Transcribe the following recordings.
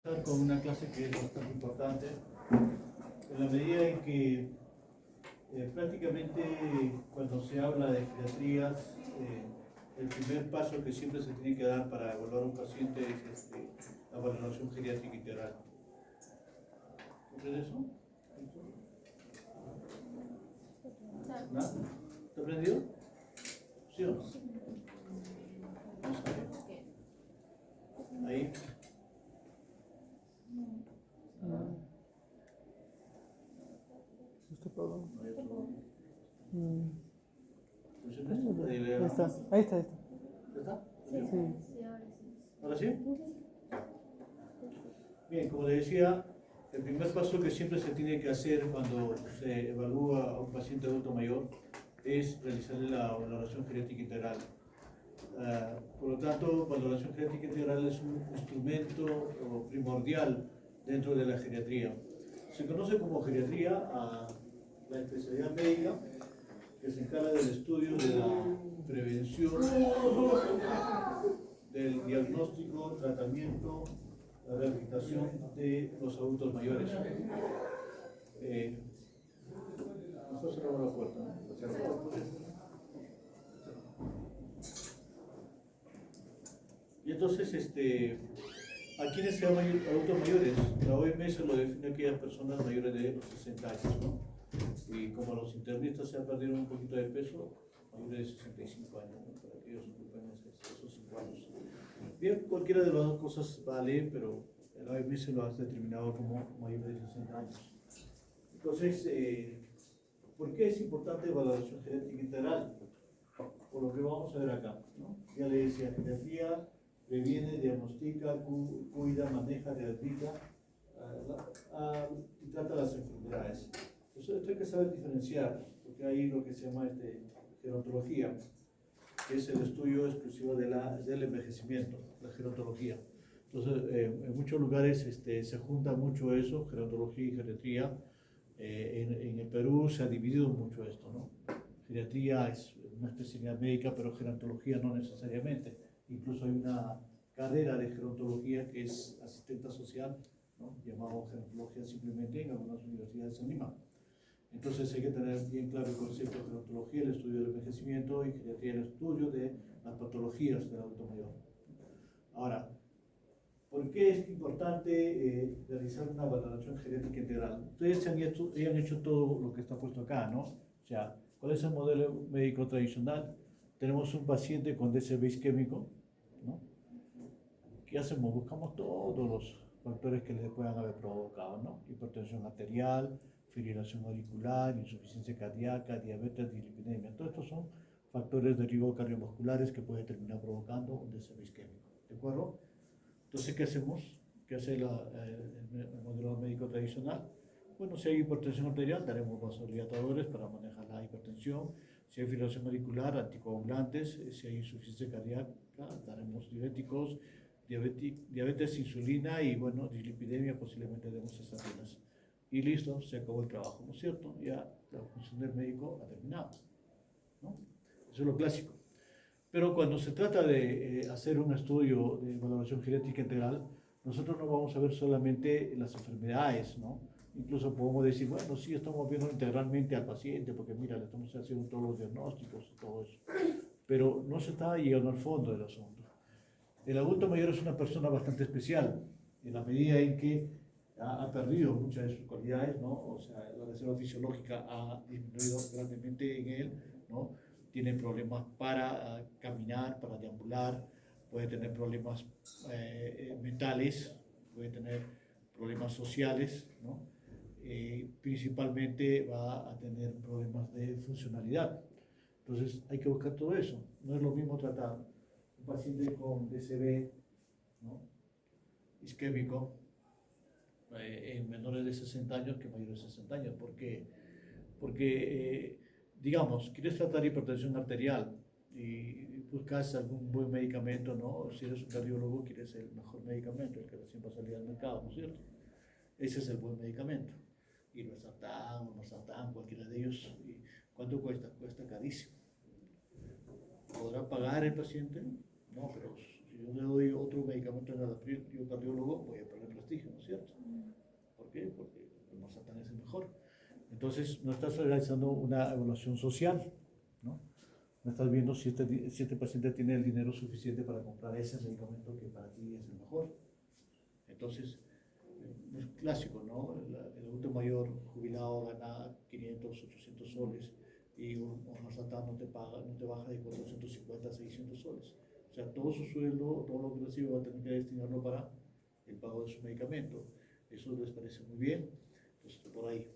Con una clase que es bastante importante, en la medida en que prácticamente cuando se habla de geriatrías, el primer paso que siempre se tiene que dar para evaluar a un paciente es la valoración geriátrica integral. ¿Comprendes eso? ¿Nada? ¿Te aprendió? ¿Sí o no? Vamos a ver. Ahí. No hay otro. Ahí está, ahí está. ¿Ya está? Sí. ¿Ahora sí? Bien, como le decía, el primer paso que siempre se tiene que hacer cuando se evalúa a un paciente adulto mayor es realizarle la valoración geriátrica integral. Por lo tanto, valoración geriátrica integral es un instrumento primordial dentro de la geriatría. Se conoce como geriatría a la especialidad médica que se encarga del estudio de la prevención, del diagnóstico, tratamiento, la rehabilitación de los adultos mayores. Nosotros cerramos la puerta, ¿no? Y entonces, ¿a quiénes se llaman adultos mayores? La OMS lo define a aquellas personas mayores de los 60 años, ¿no? Y como los internistas se han perdido un poquito de peso, mayores de 65 años, ¿no? Para que ellos ocupen esos 5 años. Bien, cualquiera de las dos cosas vale, pero la OMS lo ha determinado como mayores de 60 años. Entonces, ¿por qué es importante la valoración geriátrica integral? Por lo que vamos a ver acá, ¿no? Ya le decía, geriatría previene, diagnostica, cuida, maneja, rehabilita y trata las enfermedades. Entonces, esto hay que saber diferenciar, porque hay lo que se llama gerontología, que es el estudio exclusivo del envejecimiento, la gerontología. Entonces, en muchos lugares se junta mucho eso, gerontología y geriatría. En el Perú se ha dividido mucho esto, ¿no? Geriatría es una especialidad médica, pero gerontología no necesariamente. Incluso hay una carrera de gerontología que es asistente social, ¿no? Llamado gerontología simplemente en algunas universidades en Lima. Entonces hay que tener bien claro el concepto de gerontología, el estudio del envejecimiento, y geriatría, el estudio de las patologías del adulto mayor. Ahora, ¿por qué es importante realizar una valoración geriátrica integral? Ustedes han hecho todo lo que está puesto acá, ¿no? O sea, ¿cuál es el modelo médico tradicional? Tenemos un paciente con DSB isquémico, ¿no? ¿Qué hacemos? Buscamos todos los factores que le puedan haber provocado, ¿no? Hipertensión arterial, fibrilación auricular, insuficiencia cardíaca, diabetes, dislipidemia. Todos estos son factores de riesgo cardiovasculares que pueden terminar provocando un DSB isquémico, ¿de acuerdo? Entonces, ¿qué hacemos? ¿Qué hace el modelo médico tradicional? Bueno, si hay hipertensión arterial, daremos vasodilatadores para manejar la hipertensión. Si hay fibrilación auricular, anticoagulantes. Si hay insuficiencia cardíaca, daremos diuréticos, diabetes, insulina y, bueno, dislipidemia, posiblemente demos estatinas. Y listo, se acabó el trabajo, ¿no es cierto? Ya la función del médico ha terminado, ¿no? Eso es lo clásico. Pero cuando se trata de hacer un estudio de valoración geriátrica integral, nosotros no vamos a ver solamente las enfermedades, ¿no? Incluso podemos decir, bueno, sí, estamos viendo integralmente al paciente, porque mira, le estamos haciendo todos los diagnósticos y todo eso. Pero no se está llegando al fondo del asunto. El adulto mayor es una persona bastante especial, en la medida en que ha perdido muchas de sus cualidades, ¿no? O sea, la reserva fisiológica ha disminuido grandemente en él, ¿no? Tiene problemas para caminar, para deambular, puede tener problemas mentales, puede tener problemas sociales, ¿no? Principalmente va a tener problemas de funcionalidad. Entonces hay que buscar todo eso. No es lo mismo tratar un paciente con DSB, ¿no? Isquémico, en menores de 60 años que mayores de 60 años. ¿Por qué? Porque digamos, quieres tratar hipertensión arterial y buscas algún buen medicamento, ¿no? Si eres un cardiólogo, quieres el mejor medicamento, el que recién va a salir al mercado, ¿no es cierto? Ese es el buen medicamento. Y losartán, valsartán, cualquiera de ellos. ¿Y cuánto cuesta? Cuesta carísimo. ¿Podrá pagar el paciente? No, pero si yo le doy otro medicamento en el yo cardiólogo, voy a perder prestigio. Entonces, no estás realizando una evaluación social, ¿no? No estás viendo si este paciente tiene el dinero suficiente para comprar ese medicamento que para ti es el mejor. Entonces, es clásico, ¿no? El adulto mayor jubilado gana 500, 800 soles y un honorata no te paga, no te baja de 450 a 600 soles. O sea, todo su sueldo, todo lo que recibe va a tener que destinarlo para el pago de su medicamento. Eso les parece muy bien. Entonces, por ahí.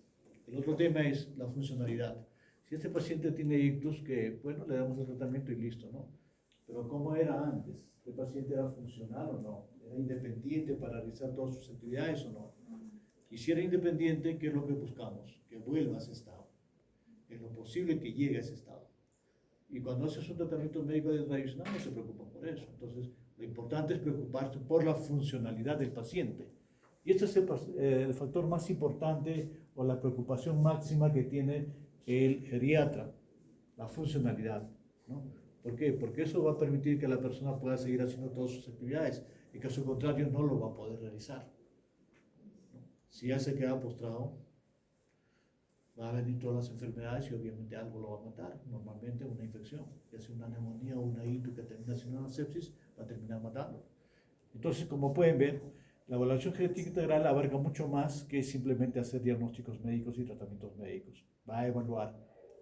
El otro tema es la funcionalidad. Si este paciente tiene ictus, que bueno, le damos el tratamiento y listo, ¿no? Pero ¿cómo era antes? ¿El paciente era funcional o no? ¿Era independiente para realizar todas sus actividades o no? Y si era independiente, ¿qué es lo que buscamos? Que vuelva a ese estado. Es lo posible que llegue a ese estado. Y cuando haces un tratamiento médico tradicional, no se preocupan por eso. Entonces, lo importante es preocuparse por la funcionalidad del paciente. Y este es el factor más importante o la preocupación máxima que tiene el geriatra, la funcionalidad, ¿no? ¿Por qué? Porque eso va a permitir que la persona pueda seguir haciendo todas sus actividades. En caso contrario, no lo va a poder realizar, ¿no? Si ya se queda postrado, va a venir todas las enfermedades y obviamente algo lo va a matar. Normalmente una infección, ya sea una neumonía o una ictus que termina siendo una sepsis, va a terminar matando. Entonces, como pueden ver, la evaluación genética integral abarca mucho más que simplemente hacer diagnósticos médicos y tratamientos médicos. Va a evaluar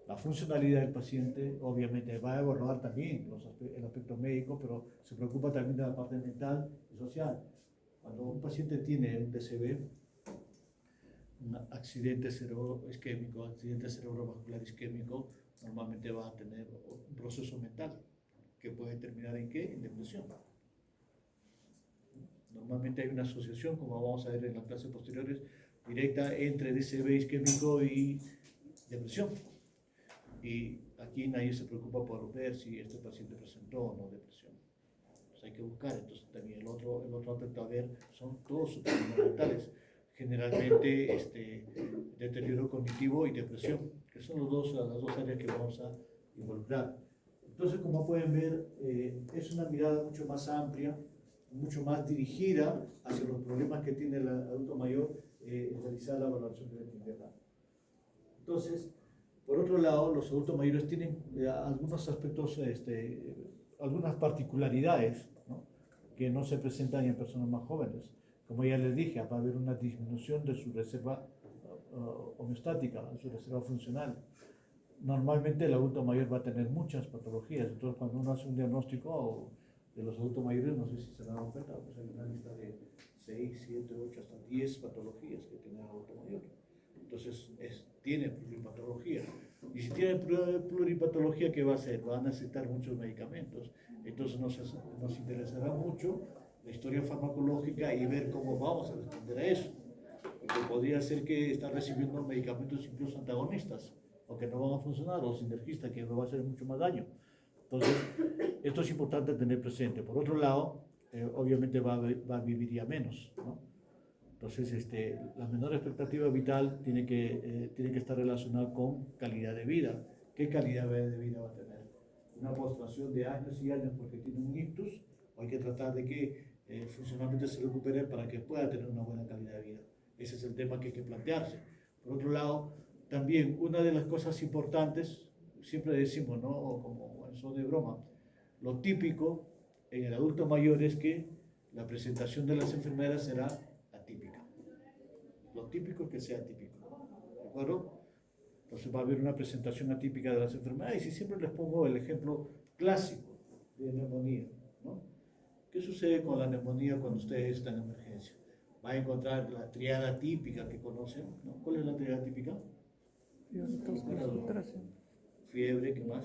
la funcionalidad del paciente, obviamente va a evaluar también el aspecto médico, pero se preocupa también de la parte mental y social. Cuando un paciente tiene un DCB, un accidente cerebrovascular isquémico, normalmente va a tener un proceso mental que puede terminar ¿en qué? En depresión. Normalmente hay una asociación, como vamos a ver en las clases posteriores, directa entre DCB isquémico y depresión. Y aquí nadie se preocupa por ver si este paciente presentó o no depresión. Entonces hay que buscar. Entonces también el otro aspecto a ver son todos sus problemas mentales. Generalmente deterioro cognitivo y depresión, que son las dos áreas que vamos a involucrar. Entonces, como pueden ver, es una mirada mucho más amplia, mucho más dirigida hacia los problemas que tiene el adulto mayor en realizar la evaluación genética integral. Entonces, por otro lado, los adultos mayores tienen algunos aspectos, algunas particularidades, ¿no?, que no se presentan en personas más jóvenes. Como ya les dije, va a haber una disminución de su reserva homeostática, de su reserva funcional. Normalmente el adulto mayor va a tener muchas patologías, entonces cuando uno hace un diagnóstico de los adultos mayores, no sé si se han dado cuenta, pues hay una lista de 6, 7, 8, hasta 10 patologías que tiene el adulto mayor. Entonces, tiene pluripatología. Y si tiene pluripatología, ¿qué va a hacer? Va a necesitar muchos medicamentos. Entonces, nos interesará mucho la historia farmacológica y ver cómo vamos a responder a eso. Porque podría ser que está recibiendo medicamentos incluso antagonistas, o que no van a funcionar, o sinergistas, que va a hacer mucho más daño. Entonces, esto es importante tener presente. Por otro lado, obviamente va a vivir ya menos, ¿no? Entonces, la menor expectativa vital tiene que estar relacionada con calidad de vida. ¿Qué calidad de vida va a tener? Una postración de años y años porque tiene un ictus, o hay que tratar de que funcionalmente se recupere para que pueda tener una buena calidad de vida. Ese es el tema que hay que plantearse. Por otro lado, también una de las cosas importantes, siempre decimos, ¿no?, como eso de broma, lo típico en el adulto mayor es que la presentación de las enfermedades será atípica. Lo típico es que sea atípico, ¿de acuerdo? Entonces va a haber una presentación atípica de las enfermedades y siempre les pongo el ejemplo clásico de neumonía, ¿no? ¿Qué sucede con la neumonía cuando ustedes están en emergencia? Va a encontrar la triada típica que conocen, ¿no? ¿Cuál es la triada típica? Fiebre, ¿qué más?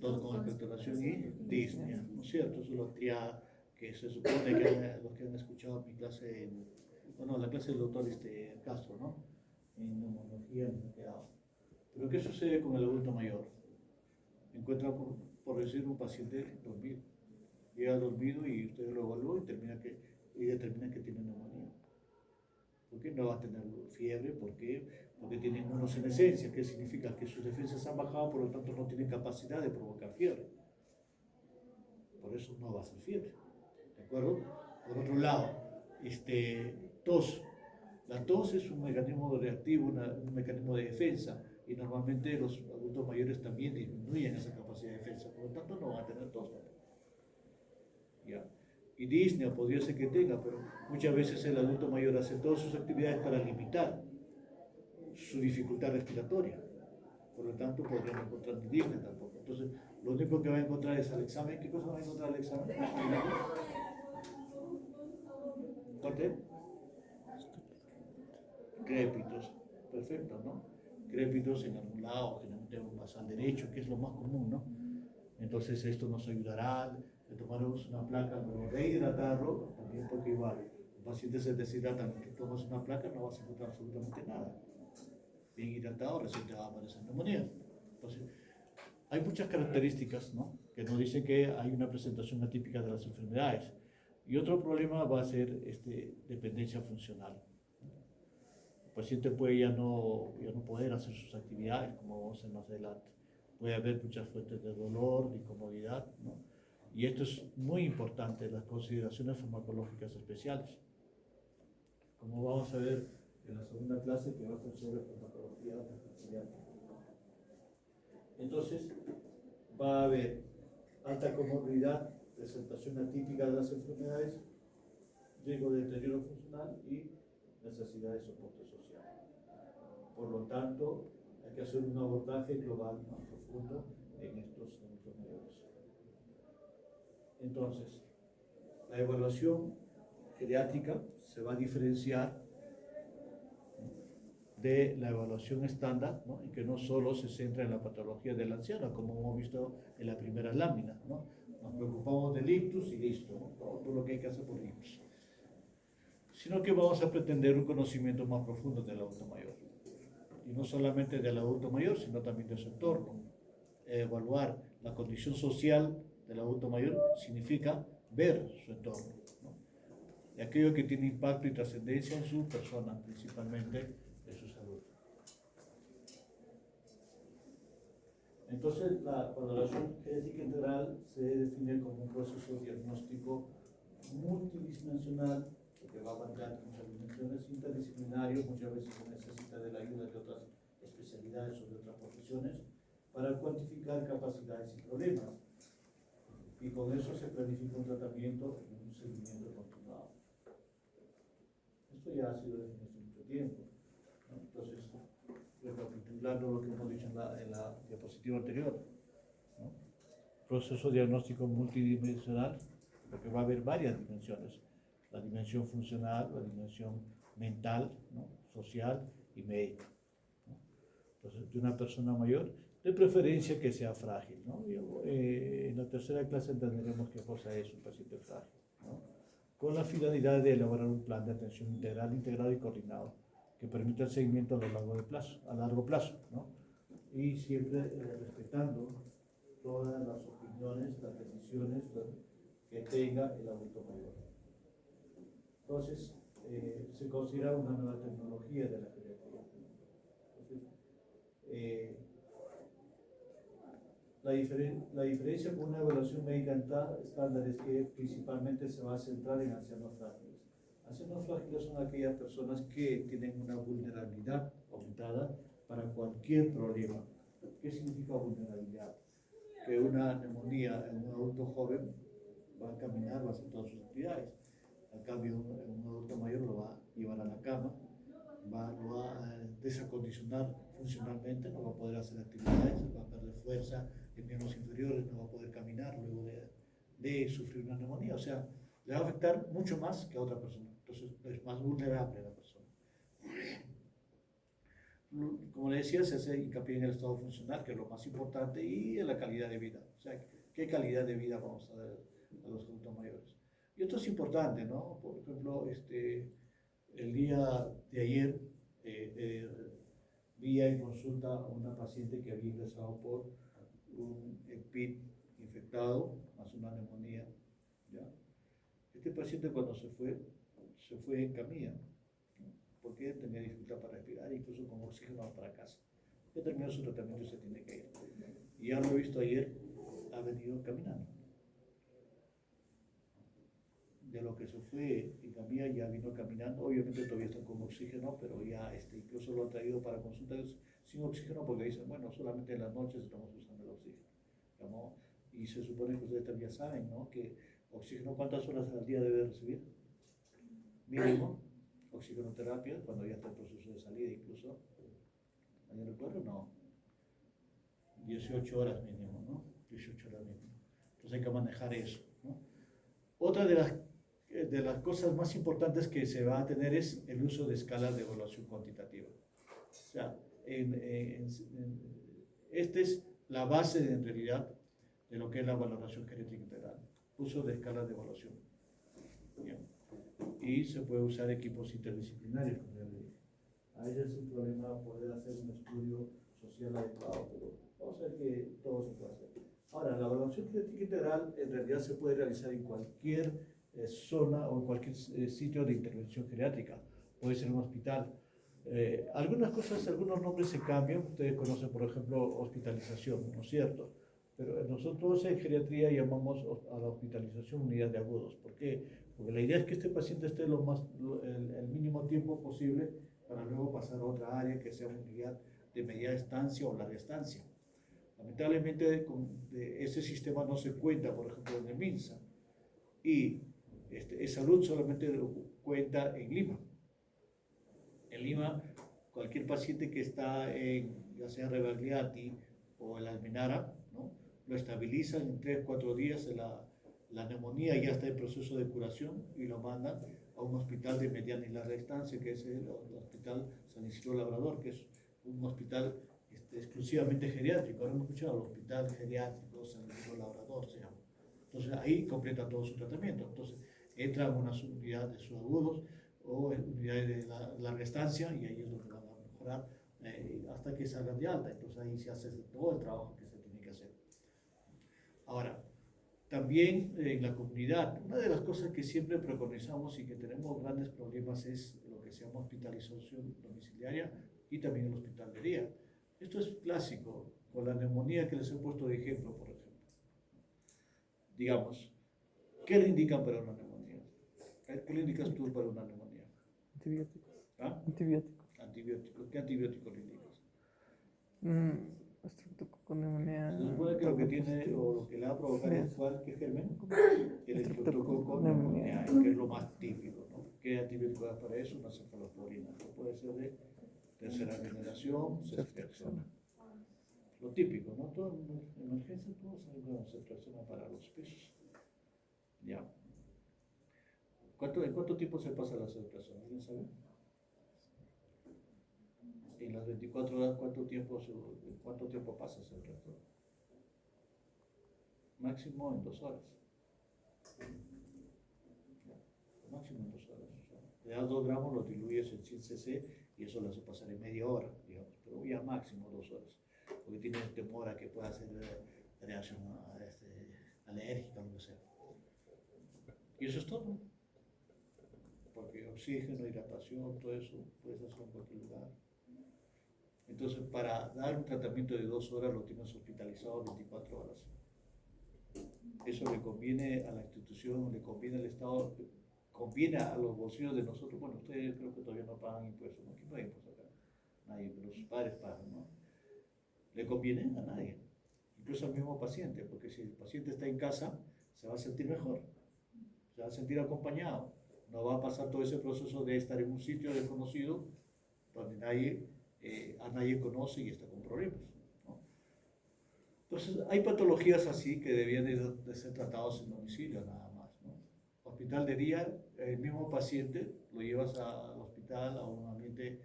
Todo con expectoración y disnea, ¿no es cierto? Eso es la triada que se supone que los que han escuchado mi clase, la clase del doctor Castro, ¿no?, en neumología, en el quedado. Pero ¿qué sucede con el adulto mayor? Encuentra, por decir, un paciente dormido. Llega dormido y ustedes lo evalúan y determinan que tiene neumonía. ¿Por qué no va a tener fiebre? ¿Por qué? Porque tiene inmunosenescencia, que significa que sus defensas han bajado, por lo tanto no tienen capacidad de provocar fiebre. Por eso no va a ser fiebre, ¿de acuerdo? Por otro lado, tos. La tos es un mecanismo reactivo, un mecanismo de defensa, y normalmente los adultos mayores también disminuyen esa capacidad de defensa, por lo tanto no van a tener tos. ¿Ya? Y Disney podría ser que tenga, pero muchas veces el adulto mayor hace todas sus actividades para limitar su dificultad respiratoria. Por lo tanto, podría no encontrar ni Disney tampoco. Entonces, lo único que va a encontrar es al examen. ¿Qué cosa va a encontrar al examen? ¿Corte? Crépitos. Perfecto, ¿no? Crépitos en algún lado, generalmente un basal derecho, que es lo más común, ¿no? Entonces, esto nos ayudará. Le tomaremos una placa, luego de hidratarlo, también porque igual, el paciente se deshidrata, mientras tomas una placa, no vas a encontrar absolutamente nada. Bien hidratado, recién te va a aparecer neumonía. Entonces, hay muchas características, ¿no?, que nos dicen que hay una presentación atípica de las enfermedades. Y otro problema va a ser dependencia funcional. El paciente puede ya no poder hacer sus actividades, como vamos a ver más adelante. Puede haber muchas fuentes de dolor, de incomodidad, ¿no? Y esto es muy importante, las consideraciones farmacológicas especiales. Como vamos a ver en la segunda clase, que va a ser sobre farmacología geriátrica. Entonces, va a haber alta comorbilidad, presentación atípica de las enfermedades, riesgo de deterioro funcional y necesidad de soporte social. Por lo tanto, hay que hacer un abordaje global más profundo en estos adultos mayores. Entonces, la evaluación geriátrica se va a diferenciar de la evaluación estándar, ¿no?, en que no solo se centra en la patología del anciano, como hemos visto en la primera lámina, ¿no? Nos preocupamos del ictus y listo, ¿no?, todo lo que hay que hacer por el ictus, sino que vamos a pretender un conocimiento más profundo del adulto mayor, y no solamente del adulto mayor, sino también de su entorno. Evaluar la condición social del adulto mayor significa ver su entorno, ¿no?, y aquello que tiene impacto y trascendencia en su persona, principalmente de su salud. Entonces, la valoración genética integral se define como un proceso diagnóstico multidimensional que va a abarcar muchas dimensiones, interdisciplinario, muchas veces se necesita de la ayuda de otras especialidades o de otras profesiones para cuantificar capacidades y problemas. Y con eso se planifica un tratamiento y un seguimiento continuado. Esto ya ha sido definido hace mucho tiempo, ¿no? Entonces, recapitulando lo que hemos dicho en la diapositiva anterior, ¿no? Proceso diagnóstico multidimensional, porque va a haber varias dimensiones: la dimensión funcional, la dimensión mental, ¿no?, social y médica, ¿no? Entonces, de una persona mayor, de preferencia que sea frágil, ¿no? En la tercera clase entenderemos qué cosa es un paciente frágil, ¿no?, con la finalidad de elaborar un plan de atención integral, integrado y coordinado que permita el seguimiento a largo plazo, ¿no?, y siempre respetando todas las opiniones, las decisiones que tenga el adulto mayor. Entonces, se considera una nueva tecnología de la geriatría. Entonces, la diferencia con una evaluación médica estándar es que principalmente se va a centrar en ancianos frágiles. Ancianos frágiles son aquellas personas que tienen una vulnerabilidad aumentada para cualquier problema. ¿Qué significa vulnerabilidad? Que una neumonía en un adulto joven va a caminar, va a hacer todas sus actividades. Al cambio, un adulto mayor lo va a llevar a la cama, lo va a desacondicionar funcionalmente, no va a poder hacer actividades, va a perder fuerza en miembros inferiores, no va a poder caminar luego de sufrir una neumonía. O sea, le va a afectar mucho más que a otra persona. Entonces, es más vulnerable la persona. Como le decía, se hace hincapié en el estado funcional, que es lo más importante, y en la calidad de vida. O sea, ¿qué calidad de vida vamos a dar a los adultos mayores? Y esto es importante, ¿no? Por ejemplo, el día de ayer vi en consulta a una paciente que había ingresado por un EPID infectado, más una neumonía, ¿ya? Este paciente, cuando se fue en camilla, ¿no?, porque tenía dificultad para respirar, incluso con oxígeno para casa. Ya terminó su tratamiento y se tiene que ir. Y ya lo he visto ayer, ha venido caminando. de lo que se fue en camilla ya vino caminando, obviamente todavía está con oxígeno, pero ya incluso lo han traído para consultas sin oxígeno porque dicen, bueno, solamente en las noches estamos usando el oxígeno, ¿no? Y se supone que ustedes también saben, ¿no? Que oxígeno, ¿cuántas horas al día debe recibir? Mínimo, oxigenoterapia, cuando ya está en proceso de salida incluso, ¿me recuerdo? No, 18 horas mínimo, ¿no? 18 horas mínimo. Entonces hay que manejar eso, ¿no? Otra de las cosas más importantes que se va a tener es el uso de escalas de evaluación cuantitativa. O sea, esta es la base en realidad de lo que es la valoración genética integral, uso de escalas de evaluación. Bien. Y se puede usar equipos interdisciplinarios, como ya le dije. Ahí es un problema poder hacer un estudio social adecuado, pero vamos a ver que todo se puede hacer. Ahora, la evaluación genética integral en realidad se puede realizar en cualquier zona o en cualquier sitio de intervención geriátrica. Puede ser un hospital. Algunas cosas, algunos nombres se cambian. Ustedes conocen, por ejemplo, hospitalización, ¿no es cierto? Pero nosotros en geriatría llamamos a la hospitalización unidad de agudos. ¿Por qué? Porque la idea es que este paciente esté el mínimo tiempo posible para luego pasar a otra área que sea una unidad de media estancia o larga estancia. Lamentablemente ese sistema no se cuenta, por ejemplo, en el MINSA, y salud solamente cuenta en Lima. En Lima, cualquier paciente que está ya sea Rebagliati o el Almenara, ¿no? Lo estabilizan en 3-4 días, la neumonía ya está en proceso de curación y lo mandan a un hospital de mediana y larga estancia, que es el Hospital San Isidro Labrador, que es un hospital exclusivamente geriátrico. Ahora hemos escuchado el Hospital Geriátrico San Isidro Labrador, se llama. Entonces ahí completa todo su tratamiento. Entonces entra en unas unidades de subagudos o unidades de larga estancia y ahí es donde van a mejorar hasta que salgan de alta. Entonces ahí se hace todo el trabajo que se tiene que hacer. Ahora, también en la comunidad, una de las cosas que siempre preconizamos y que tenemos grandes problemas es lo que se llama hospitalización domiciliaria y también el hospital de día. Esto es clásico, con la neumonía que les he puesto de ejemplo, por ejemplo. Digamos, ¿qué le indican para una neumonía? ¿Qué le indicas tú para una neumonía? Antibióticos. ¿Ah? Antibióticos. Antibióticos. ¿Qué antibióticos le indicas? Estreptococo, neumonía. Se supone que lo que tiene o lo que le va a provocar es ¿cuál? ¿Qué germen? El estreptococo neumonía, que es lo más típico, ¿no? ¿Qué antibiótico da para eso? Una cefalosporina. Puede ser de tercera generación, ceftriaxona. Lo típico, ¿no? Todo, en emergencia todos saben con ceftriaxona para los pesos. Ya. ¿En cuánto tiempo se pasa la ceftriaxona? ¿Alguien sabe? En las 24 horas, ¿cuánto tiempo pasa ese reactor? Máximo en 2 horas. Máximo en 2 horas. O sea, le das 2 gramos, lo diluyes en 100 cc y eso lo hace pasar en media hora, digamos, pero ya máximo 2 horas. Porque tiene temor a que pueda hacer reacción alérgica o lo que sea. Y eso es todo. Porque oxígeno, hidratación, todo eso puedes hacer en cualquier lugar. Entonces, para dar un tratamiento de 2 horas lo tienes hospitalizado 24 horas. Eso le conviene a la institución, le conviene al Estado, conviene a los bolsillos de nosotros. Bueno, ustedes creo que todavía no pagan impuestos, ¿no? ¿Quién paga impuestos acá? Nadie, pero sus padres pagan, ¿no? Le conviene a nadie, incluso al mismo paciente, porque si el paciente está en casa, se va a sentir mejor, se va a sentir acompañado, no va a pasar todo ese proceso de estar en un sitio desconocido donde a nadie conoce y está con problemas, ¿no? Entonces, hay patologías así que debían de ser tratados en domicilio nada más, ¿no? Hospital de día, el mismo paciente lo llevas al hospital, a un ambiente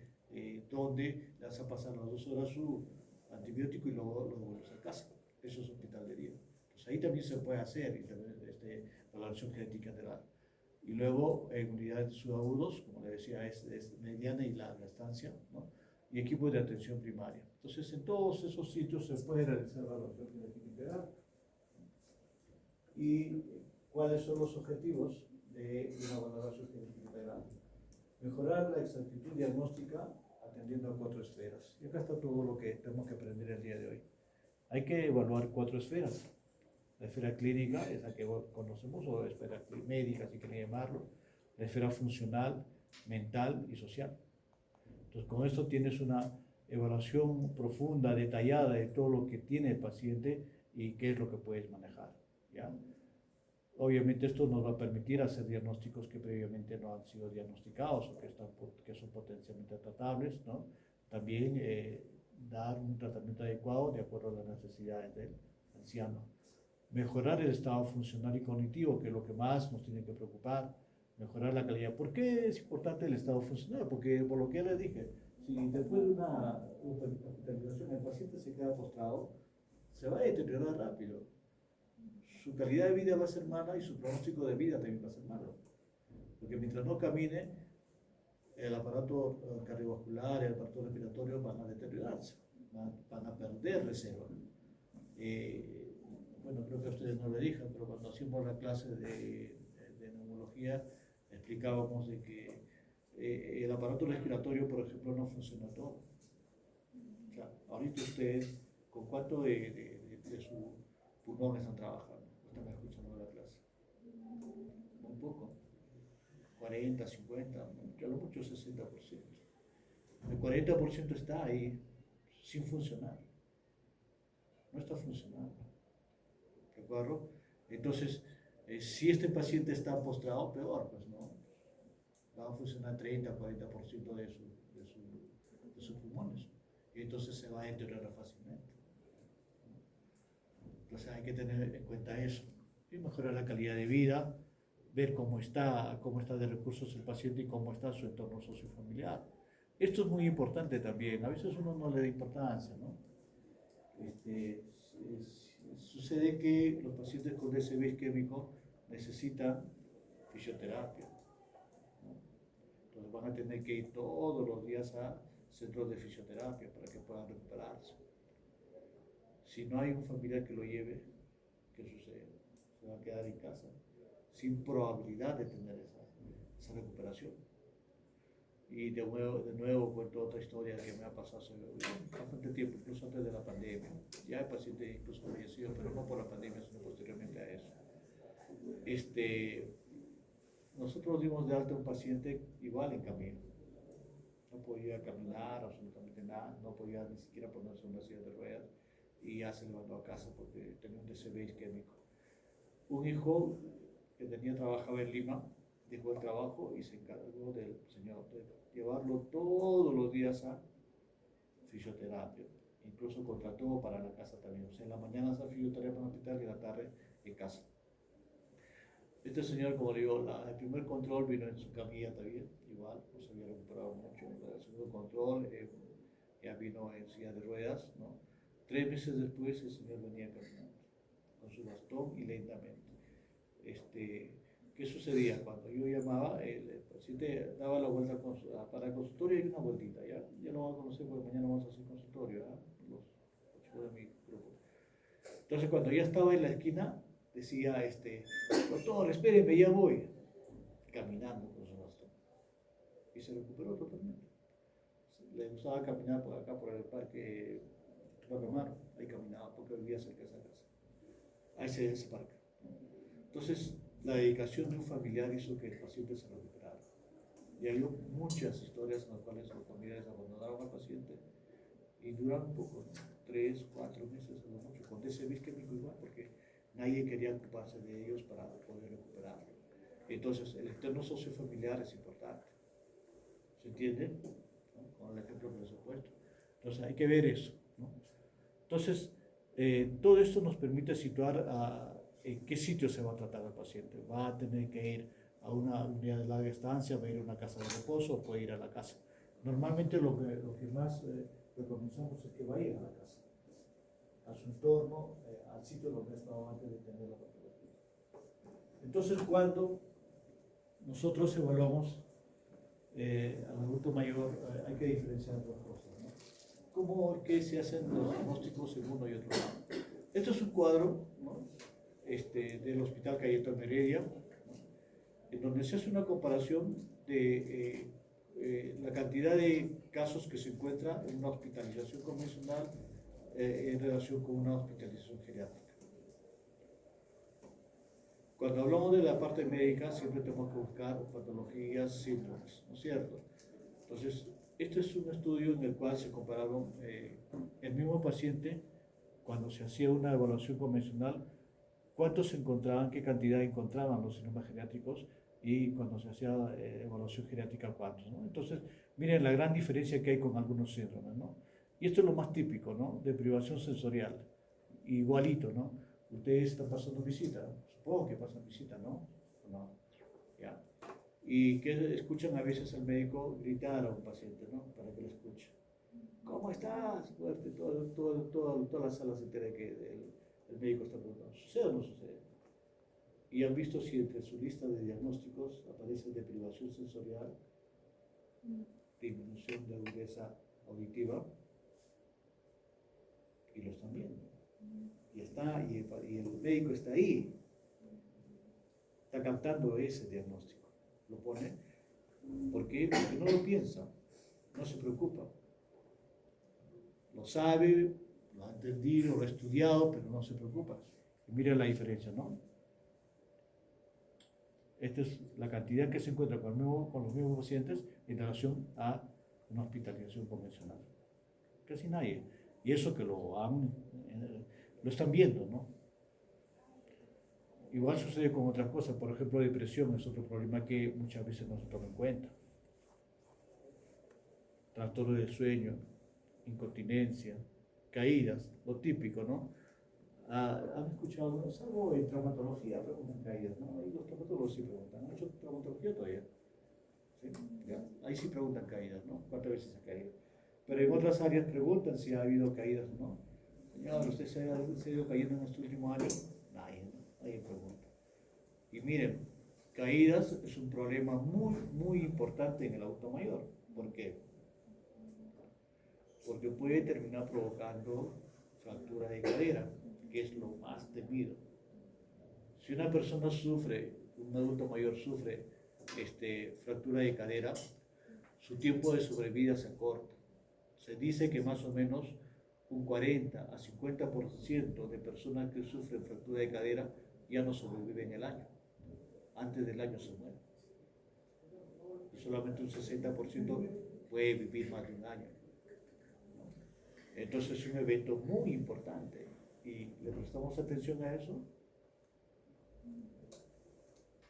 donde le vas a pasar las 2 horas su antibiótico y luego lo devuelves a casa. Eso es hospital de día. Entonces, ahí también se puede hacer valoración genética integral. Y luego, en unidades subagudos, como le decía, es mediana y larga estancia, ¿no? Y equipos de atención primaria. Entonces, en todos esos sitios se puede realizar valoración genética integral. ¿Y cuáles son los objetivos de una valoración genética integral? Mejorar la exactitud diagnóstica atendiendo a 4 esferas. Y acá está todo lo que tenemos que aprender el día de hoy. Hay que evaluar 4 esferas. La esfera clínica es la que conocemos, o esfera médica, si quieren llamarlo, la esfera funcional, mental y social. Entonces, con esto tienes una evaluación profunda, detallada de todo lo que tiene el paciente y qué es lo que puedes manejar, ¿ya? Obviamente esto nos va a permitir hacer diagnósticos que previamente no han sido diagnosticados o que son potencialmente tratables, ¿no? También dar un tratamiento adecuado de acuerdo a las necesidades del anciano. Mejorar el estado funcional y cognitivo, que es lo que más nos tiene que preocupar. Mejorar la calidad. ¿Por qué es importante el estado funcional? Porque, por lo que ya les dije, si después de una hospitalización el paciente se queda postrado, se va a deteriorar rápido. Su calidad de vida va a ser mala y su pronóstico de vida también va a ser malo. Porque mientras no camine, el aparato cardiovascular y el aparato respiratorio van a deteriorarse, van a perder reserva. Bueno, creo que a ustedes no le dije, pero cuando hicimos la clase de neumología, explicábamos de que el aparato respiratorio, por ejemplo, no funciona todo. O sea, ahorita ustedes, ¿con cuánto de su pulmón están trabajando? Están escuchando la clase. Muy poco. 40, 50, a lo mucho 60%. El 40% está ahí sin funcionar. No está funcionando. ¿De acuerdo? Entonces, si este paciente está postrado, peor, pues no. Va a funcionar 30, 40% de sus pulmones. Y entonces se va a deteriorar fácilmente. Entonces hay que tener en cuenta eso. Y mejorar la calidad de vida, ver cómo está de recursos el paciente y cómo está su entorno sociofamiliar. Esto es muy importante también. A veces uno no le da importancia, ¿no? Sucede que los pacientes con DSB isquémico necesitan fisioterapia, ¿no? Entonces van a tener que ir todos los días a centros de fisioterapia para que puedan recuperarse. Si no hay un familiar que lo lleve, ¿qué sucede? Se va a quedar en casa sin probabilidad de tener esa recuperación. Y de nuevo cuento otra historia que me ha pasado hace bastante tiempo, incluso antes de la pandemia. Ya el paciente incluso falleció, pero no por la pandemia, sino posteriormente a eso. Nosotros dimos de alta a un paciente igual en camino. No podía caminar absolutamente nada, no podía ni siquiera ponerse en una silla de ruedas y ya se levantó a casa porque tenía un DSB isquémico. Un hijo que trabajaba en Lima dejó el trabajo y se encargó del señor de llevarlo todos los días a fisioterapia. Incluso contrató para la casa también. O sea, en la mañana hace fisioterapia en el hospital y en la tarde en casa. Este señor, como digo, el primer control vino en su camilla también, igual, no se había recuperado mucho. El segundo control ya vino en silla de ruedas, ¿no? 3 meses después el señor venía caminando, con su bastón y lentamente. ¿Qué sucedía? Cuando yo llamaba, el paciente daba la vuelta para el consultorio y una vueltita, ya lo van a conocer porque mañana vamos a hacer consultorio, los chicos de mi grupo. Entonces cuando ya estaba en la esquina, decía, doctor, espéreme, ya voy, caminando con su bastón. Y se recuperó totalmente. Le gustaba caminar por acá, por el parque Tupac, ahí caminaba porque vivía cerca de esa casa. Ahí se ese parque. Entonces, la dedicación de un familiar hizo que el paciente se recuperara. Y hay muchas historias en las cuales los familiares abandonaron al paciente y duran un poco, ¿no? 3, 4 meses o mucho, con DSB isquémico igual, porque nadie quería ocuparse de ellos para poder recuperarlo. Entonces, el entorno sociofamiliar es importante. ¿Se entiende? ¿No? Con el ejemplo que les he puesto. Entonces, hay que ver eso, ¿no? Entonces, todo esto nos permite situar en qué sitio se va a tratar al paciente. Va a tener que ir a una unidad de larga estancia, va a ir a una casa de reposo o puede ir a la casa. Normalmente lo que más recomendamos es que vaya a la casa, a su entorno, al sitio donde ha estado antes de tener la patología. Entonces, cuando nosotros evaluamos al adulto mayor, hay que diferenciar dos cosas, ¿no? ¿Cómo es que se hacen los diagnósticos en uno y otro lado? Esto es un cuadro, ¿no? Del Hospital Cayetano Heredia, ¿no? En donde se hace una comparación de la cantidad de casos que se encuentra en una hospitalización convencional en relación con una hospitalización geriátrica. Cuando hablamos de la parte médica, siempre tenemos que buscar patologías, síntomas, ¿no es cierto? Entonces, este es un estudio en el cual se compararon el mismo paciente, cuando se hacía una evaluación convencional, cuántos se encontraban, qué cantidad encontraban los síntomas geriátricos, y cuando se hacía evaluación geriátrica, cuántos, ¿no? Entonces, miren la gran diferencia que hay con algunos síndromes, ¿no? Y esto es lo más típico, ¿no? De privación sensorial, igualito, ¿no? Ustedes están pasando visita, supongo que pasan visita, ¿no? ¿No? ¿Ya? Y que escuchan a veces al médico gritar a un paciente, ¿no? Para que lo escuche. ¿Cómo estás? Fuerte, toda la sala se entera que el médico está preguntando, ¿sucede o no sucede? Y han visto si entre su lista de diagnósticos aparece deprivación sensorial, disminución de agudeza auditiva, y lo están viendo. Y el médico está ahí, está captando ese diagnóstico. Lo pone. ¿Por qué? Porque no lo piensa, no se preocupa. Lo sabe, lo ha entendido, lo ha estudiado, pero no se preocupa. Y miren la diferencia, ¿no? Esta es la cantidad que se encuentra con los mismos pacientes en relación a una hospitalización convencional. Casi nadie. Y eso que lo están viendo, ¿no? Igual sucede con otras cosas. Por ejemplo, depresión es otro problema que muchas veces no se toma en cuenta. Trastorno del sueño, incontinencia, caídas, lo típico, ¿no? ¿Han escuchado? Salvo en traumatología preguntan caídas, ¿no? Ahí los traumatólogos sí preguntan. ¿Han hecho traumatología todavía? ¿Sí? ¿Ya? Ahí sí preguntan caídas, ¿no? ¿Cuántas veces ha caído? Pero en otras áreas preguntan si ha habido caídas o no. Señor, ¿usted se ha ido cayendo en este último año? Nadie, ¿no? Nadie pregunta. Y miren, caídas es un problema muy, muy importante en el adulto mayor. ¿Por qué? Porque puede terminar provocando fractura de cadera, que es lo más temido. Si una persona sufre, un adulto mayor sufre fractura de cadera, su tiempo de sobrevida se acorta. Se dice que más o menos un 40 a 50% de personas que sufren fractura de cadera ya no sobreviven el año. Antes del año se mueren. Y solamente un 60% puede vivir más de un año. Entonces es un evento muy importante y le prestamos atención a eso.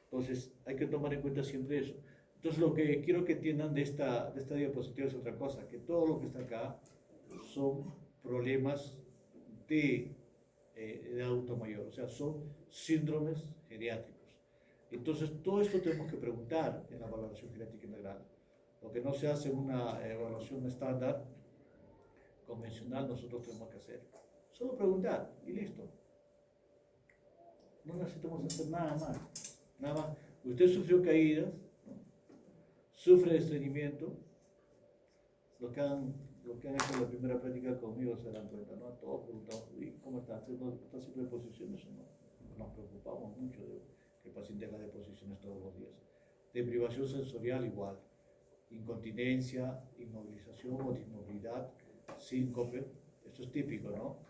Entonces hay que tomar en cuenta siempre eso. Entonces lo que quiero que entiendan de esta diapositiva es otra cosa, que todo lo que está acá son problemas de adulto mayor, o sea, son síndromes geriátricos. Entonces todo esto tenemos que preguntar en la valoración geriátrica integral. Lo que no se hace en una evaluación estándar convencional, nosotros tenemos que hacer solo preguntar y listo. No necesitamos hacer nada más. Nada más. Usted sufrió caídas, ¿no? Sufre de estreñimiento. Los que han hecho la primera práctica conmigo se dan cuenta, ¿no? Todos preguntamos, ¿cómo está? ¿Está siempre de posiciones o no? Nos preocupamos mucho de que el paciente haga de posiciones todos los días. Deprivación sensorial igual. Incontinencia, inmovilización o dismovilidad, síncope. Esto es típico, ¿no?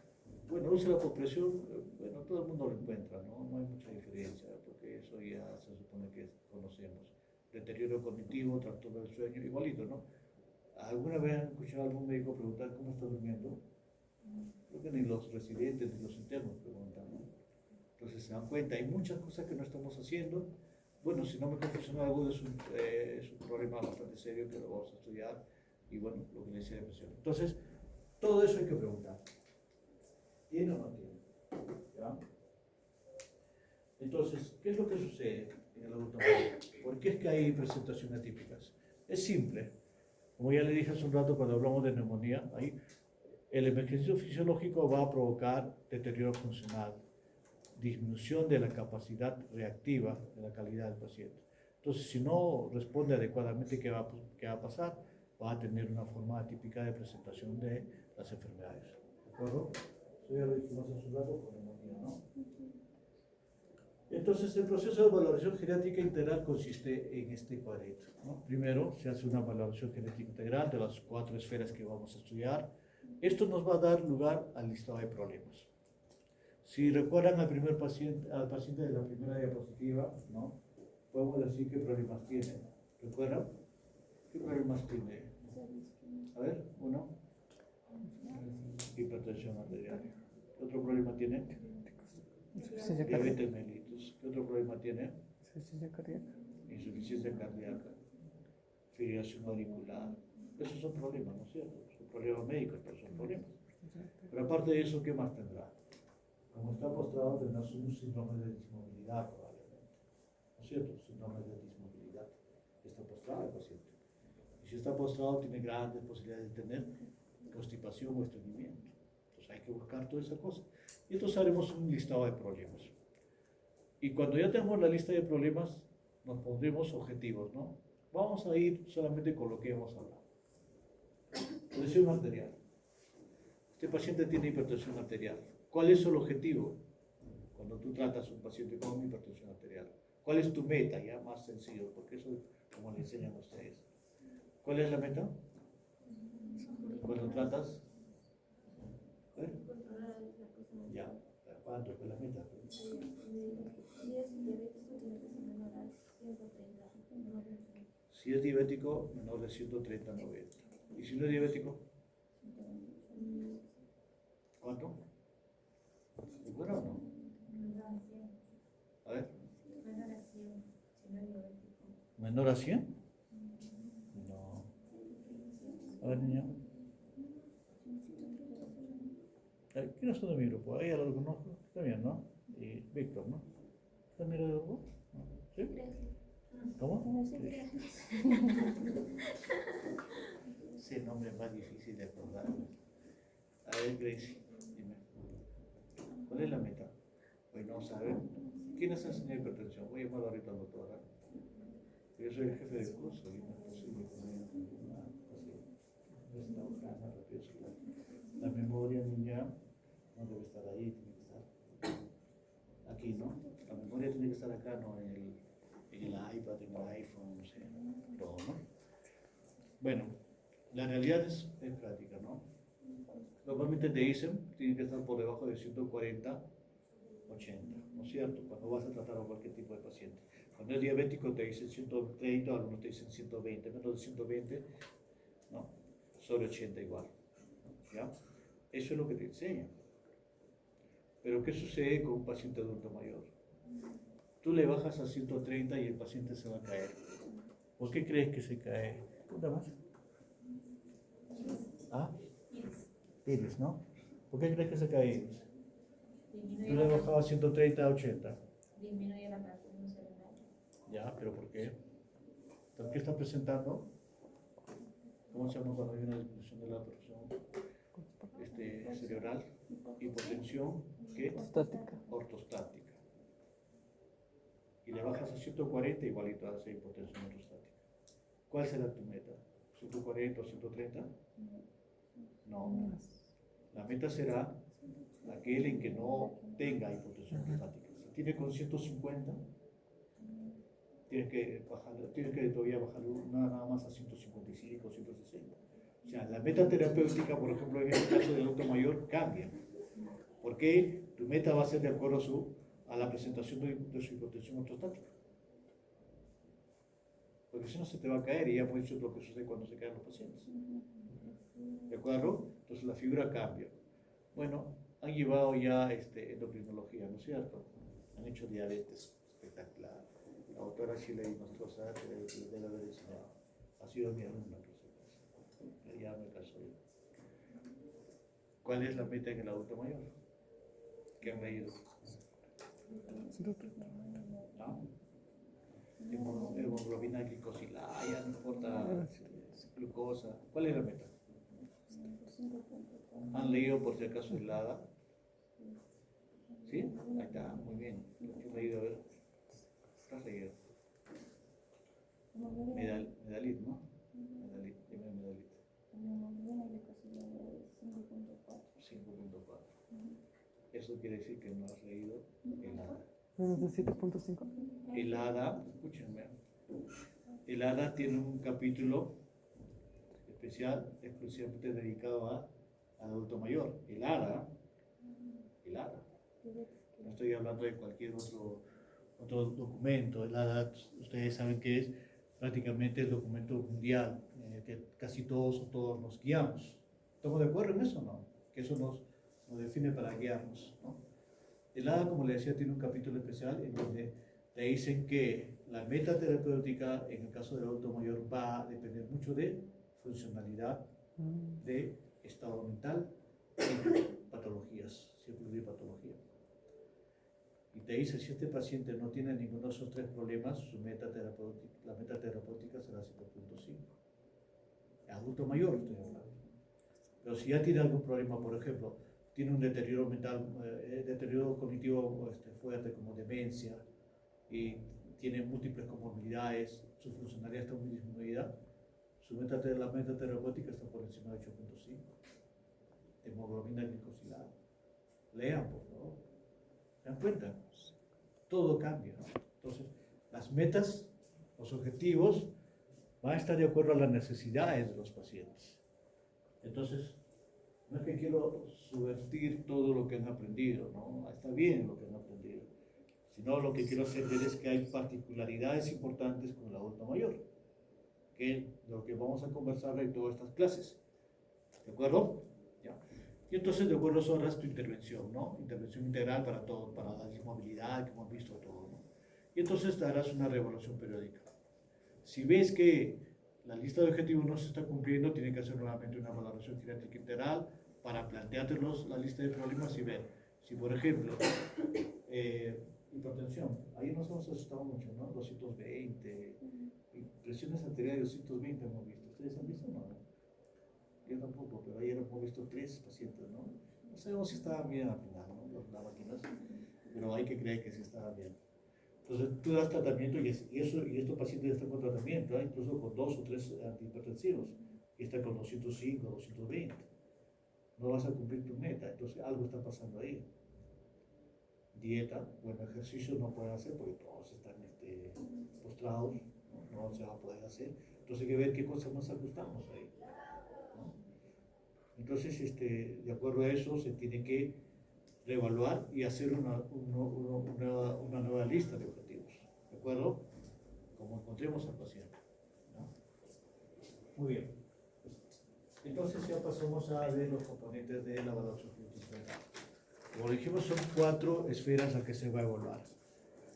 Bueno, úlcera por presión, bueno, todo el mundo lo encuentra, ¿no? No hay mucha diferencia, porque eso ya se supone que conocemos. Deterioro cognitivo, trastorno del sueño, igualito, ¿no? ¿Alguna vez han escuchado a algún médico preguntar cómo está durmiendo? Creo que ni los residentes ni los internos preguntan, ¿no? Entonces se dan cuenta, hay muchas cosas que no estamos haciendo. Bueno, si no me confusiono algo, es un problema bastante serio que lo vamos a estudiar. Y bueno, lo que le decía de depresión. Entonces, todo eso hay que preguntar. ¿Tiene o no tiene? ¿Ya? Entonces, ¿qué es lo que sucede en el adulto mayor? ¿Por qué es que hay presentaciones atípicas? Es simple. Como ya le dije hace un rato cuando hablamos de neumonía, ahí el envejecimiento fisiológico va a provocar deterioro funcional, disminución de la capacidad reactiva de la calidad del paciente. Entonces, si no responde adecuadamente, ¿qué va a pasar? Va a tener una forma atípica de presentación de las enfermedades. ¿De acuerdo? Eso ya lo dijimos hace un rato con neumonía, ¿no? Entonces, el proceso de valoración geriátrica integral consiste en este cuadrito, ¿no? Primero, se hace una valoración geriátrica integral de las 4 esferas que vamos a estudiar. Esto nos va a dar lugar al listado de problemas. Si recuerdan al primer paciente, al paciente de la primera diapositiva, ¿no? Podemos decir qué problemas tiene. ¿Recuerdan? ¿Qué problemas tiene? A ver, uno. Hipertensión arterial. ¿Qué otro problema tiene? Insuficiencia cardíaca. Diabetes mellitus. ¿Qué otro problema tiene? Insuficiencia cardíaca. Insuficiencia cardíaca. Fibrilación auricular. Esos son problemas, ¿no es cierto? Son problemas médicos, pero son problemas. Pero aparte de eso, ¿qué más tendrá? Como está postrado, tendrá un síndrome de dismovilidad probablemente. ¿No es cierto? Síndrome de dismovilidad. Está postrado el paciente. Y si está postrado, tiene grandes posibilidades de tener constipación o estreñimiento. Entonces hay que buscar toda esa cosa. Y entonces haremos un listado de problemas. Y cuando ya tenemos la lista de problemas, nos pondremos objetivos, ¿no? Vamos a ir solamente con lo que hemos hablado. Presión arterial. Este paciente tiene hipertensión arterial. ¿Cuál es el objetivo cuando tú tratas a un paciente con hipertensión arterial? ¿Cuál es tu meta? Ya más sencillo, porque eso es como le enseñan a ustedes. ¿Cuál es la meta? Cuando tratas. ¿Eh? Ya. ¿Cuánto es la meta? Si es diabético, menor de 130/90. ¿Y si no es diabético? ¿Cuánto? ¿Es bueno o no? A ver. ¿Menor a 100? No. A ver, niña. ¿Quiénes son de mi grupo? Ahí ya lo conozco. Está bien, ¿no? Y Víctor, ¿no? ¿Está mi grupo? ¿Sí? ¿Cómo? Ese nombre es más difícil de acordar. A ver, Gracie, dime. ¿Cuál es la meta? Pues no saben. ¿Quién es enseñar hipertensión? Voy a llamar ahorita al doctor. Yo soy el jefe del curso y no es posible que no haya la memoria, niña, no debe estar ahí, tiene que estar aquí, ¿no? La memoria tiene que estar acá, no en el iPad, en el iPhone, no sé, todo, ¿no? Bueno, la realidad es práctica, ¿no? Normalmente te dicen, tiene que estar por debajo de 140, 80, ¿no es cierto? Cuando vas a tratar a cualquier tipo de paciente. Cuando es diabético te dicen 130, algunos te dicen 120, menos de 120, ¿no? Sobre 80 igual, ¿ya? Eso es lo que te enseñan. Pero ¿qué sucede con un paciente adulto mayor? Tú le bajas a 130 y el paciente se va a caer. ¿Por qué crees que se cae? ¿Una más? ¿Ah? Iris, ¿no? ¿Por qué crees que se cae Iris? Tú le bajabas a 130 a 80. Disminuye la presión cerebral. Ya, ¿pero por qué? ¿Por qué está presentando? ¿Cómo se llama cuando hay una disminución de la presión cerebral? Hipotensión, ¿qué? Ortostática. Ortostática. Y le bajas a 140, igualito hace hipotensión ortostática. ¿Cuál será tu meta? ¿140 o 130? No. La meta será aquel en que no tenga hipotensión ortostática. Si tiene con 150, tienes que todavía bajarlo nada más a 155, 160. O sea, la meta terapéutica, por ejemplo, en este caso del adulto mayor, cambia. Porque tu meta va a ser de acuerdo a la presentación de su hipotensión ortostática. Porque si no se te va a caer y ya hemos dicho lo que sucede cuando se caen los pacientes. ¿De acuerdo? Entonces la figura cambia. Bueno, han llevado ya endocrinología, ¿no es cierto? Han hecho diabetes espectacular. La doctora Shirley Nostroza debe haber enseñado. Ha sido mi alumna, por supuesto. Ya me casó. ¿Cuál es la meta en el adulto mayor? ¿Qué han leído? ¿No? Hemoglobina glicosilada, no importa glucosa. ¿Cuál es la meta? ¿Han leído por si acaso el HADA? ¿Sí? Ahí está, muy bien. ¿Qué has leído? A ver. ¿Qué has leído? Medalit, ¿no? Medalit, dime Medalit. 5.4. Eso quiere decir que no has leído el HADA. Menos de 7.5. El HADA, escúchenme, el HADA tiene un capítulo especial, exclusivamente dedicado al adulto mayor. El HADA No estoy hablando de cualquier otro documento. El ADAT, ustedes saben que es prácticamente el documento mundial, que casi todos nos guiamos. ¿Estamos de acuerdo en eso o no? Que eso nos define para guiarnos, ¿no? El ADA, como le decía, tiene un capítulo especial en donde te dicen que la meta terapéutica, en el caso del adulto mayor, va a depender mucho de funcionalidad, de estado mental y patologías, siempre hay patología. Y te dice, si este paciente no tiene ninguno de esos tres problemas, la meta terapéutica será 7.5. Adulto mayor estoy hablando. Pero si ya tiene algún problema, por ejemplo, tiene un deterioro mental, deterioro cognitivo fuerte como demencia, y tiene múltiples comorbilidades, su funcionalidad está muy disminuida, la meta terapéutica está por encima de 8.5. Hemoglobina glicosilada. Lean, por favor. ¿Se dan cuenta? Todo cambia, ¿no? Entonces, las metas, los objetivos, van a estar de acuerdo a las necesidades de los pacientes. Entonces, no es que quiero subvertir todo lo que han aprendido, ¿no? Está bien lo que han aprendido, sino lo que quiero hacer es que hay particularidades importantes con el adulto mayor, que es de lo que vamos a conversar en todas estas clases. ¿De acuerdo? Ya. Y entonces, de acuerdo a eso, harás tu intervención, ¿no? Intervención integral para todo, para la dismovilidad, que hemos visto todo, ¿no? Y entonces te harás una reevaluación periódica. Si ves que la lista de objetivos no se está cumpliendo, tiene que hacer nuevamente una valoración geriátrica integral para plantearte la lista de problemas y ver si, por ejemplo, hipertensión, ahí nos hemos asustado mucho, ¿no? 220, y presiones arteriales 220 hemos visto. ¿Ustedes han visto? No. Yo tampoco, pero ayer hemos visto 3 pacientes, ¿no? No sabemos si estaban bien al final, ¿no? Las máquinas, pero hay que creer que sí estaban bien. Entonces tú das tratamiento y estos pacientes están con tratamiento, incluso con 2 o 3 antihipertensivos, y están con 205, 220. No vas a cumplir tu meta, entonces algo está pasando ahí. Dieta, bueno, ejercicio no pueden hacer porque todos están postrados, no se va a poder hacer. Entonces hay que ver qué cosas nos ajustamos ahí, ¿no? Entonces, de acuerdo a eso, se tiene que reevaluar y hacer una nueva lista de objetivos, ¿de acuerdo? Como encontremos al paciente, ¿no? Muy bien. Entonces ya pasamos a ver los componentes de la evaluación clínica. Como dijimos, son 4 esferas las que se va a evaluar.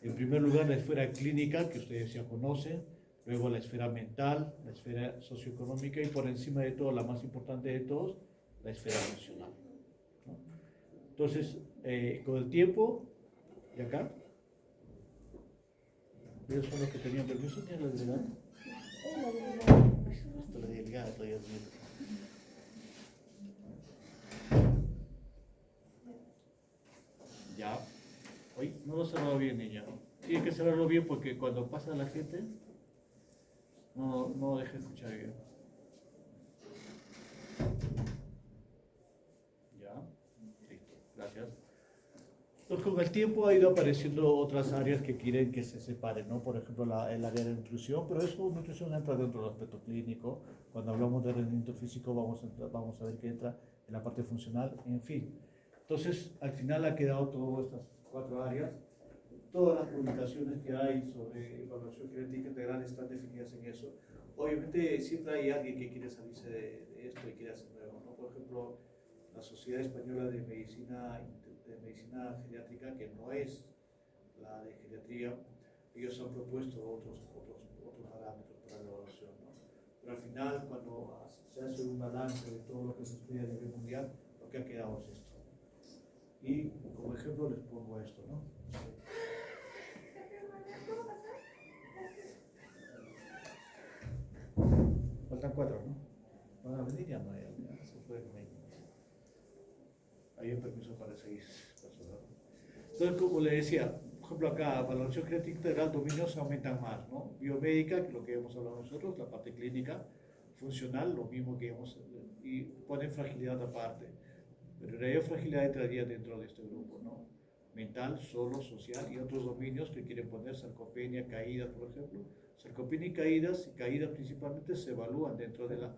En primer lugar, la esfera clínica, que ustedes ya conocen, luego la esfera mental, la esfera socioeconómica y por encima de todo, la más importante de todos, la esfera emocional, ¿no? Entonces, con el tiempo, ¿y acá? ¿Ellos son los que tenían permiso? ¿Tienen la delegada? Hasta la delegada todavía tiene. Ya. Hoy no lo he cerrado bien, niña. Tiene que cerrarlo bien porque cuando pasa la gente, no deja escuchar bien. Ya. Listo. Gracias. Entonces, con el tiempo ha ido apareciendo otras áreas que quieren que se separen, ¿no? Por ejemplo, el área de nutrición, pero eso, nutrición entra dentro del aspecto clínico. Cuando hablamos de rendimiento físico, vamos a ver que entra en la parte funcional, en fin. Entonces, al final ha quedado todas estas 4 áreas. Todas las publicaciones que hay sobre evaluación genética integral están definidas en eso. Obviamente, siempre hay alguien que quiere salirse de esto y quiere hacer nuevo, ¿no? Por ejemplo, la Sociedad Española de Medicina Geriátrica, que no es la de geriatría, ellos han propuesto otros parámetros para la evaluación, ¿no? Pero al final, cuando se hace un balance de todo lo que se estudia a nivel mundial, lo que ha quedado es esto. Y como ejemplo les pongo esto, ¿no? Faltan 4, ¿no? Van a venir ya, no, ya se fue. Hay un permiso para 6 personas. Entonces, como le decía, por ejemplo acá, valoración genética integral, dominios aumentan más, ¿no? Biomédica, que es lo que hemos hablado nosotros, la parte clínica, funcional, lo mismo que hemos, y ponen fragilidad aparte. Pero en realidad fragilidad entraría dentro de este grupo, ¿no? Mental, solo, social y otros dominios que quieren poner, sarcopenia, caídas, por ejemplo. Sarcopenia y caídas principalmente se evalúan dentro de la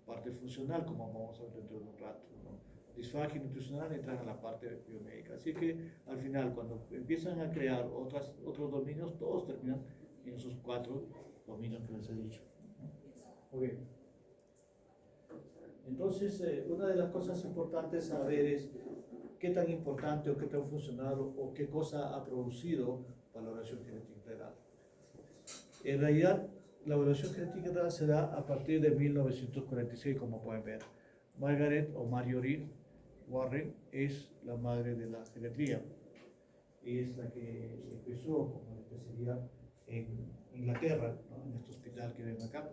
parte funcional, como vamos a ver dentro de un rato, ¿no? disfagia nutricional, entran a la parte biomédica. Así que al final, cuando empiezan a crear otros dominios, todos terminan en esos 4 dominios que les he dicho. Muy bien. Entonces, una de las cosas importantes saber es qué tan importante o qué tan funcional o qué cosa ha producido valoración genética integral. En realidad, la evaluación genética integral se da a partir de 1946, como pueden ver. Margaret o Marjorie Warren es la madre de la geriatría. Es la que empezó como especialidad en Inglaterra, ¿no? En este hospital que ven acá.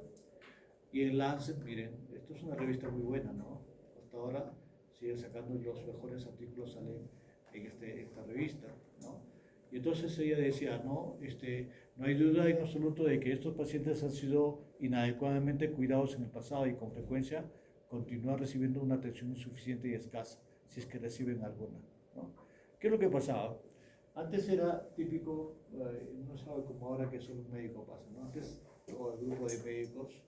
Y en Lancet, miren, esto es una revista muy buena, ¿no? Hasta ahora siguen sacando los mejores artículos, salen en esta revista, ¿no? Y entonces ella decía, no, no hay duda en absoluto de que estos pacientes han sido inadecuadamente cuidados en el pasado y con frecuencia continúan recibiendo una atención insuficiente y escasa, si es que reciben alguna, ¿no? ¿Qué es lo que pasaba? Antes era típico, no sabe como ahora que solo un médico pasa, ¿no? Antes todo el grupo de médicos,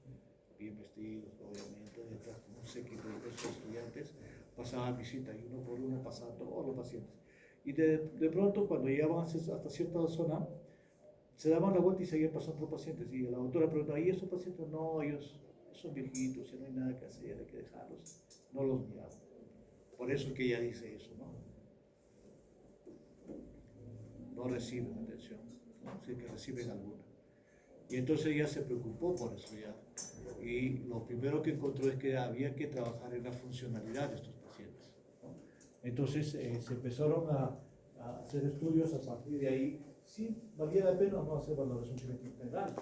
bien vestidos, obviamente, detrás de un séquito de esos estudiantes, pasaban visita y uno por uno pasaban todos los pacientes. Y de pronto, cuando llegaban hasta cierta zona, se daban la vuelta y seguían pasando los pacientes. Y la doctora preguntaba, ¿y estos pacientes? No, ellos son viejitos, ya no hay nada que hacer, hay que dejarlos. No los miraba. Por eso que ella dice eso, ¿no? No reciben atención, ¿no? Sí que reciben alguna. Y entonces ella se preocupó por eso ya. Y lo primero que encontró es que había que trabajar en la funcionalidad de estos pacientes, ¿no? Entonces se empezaron a hacer estudios a partir de ahí, si valía la pena o no hacer valoración genética integral.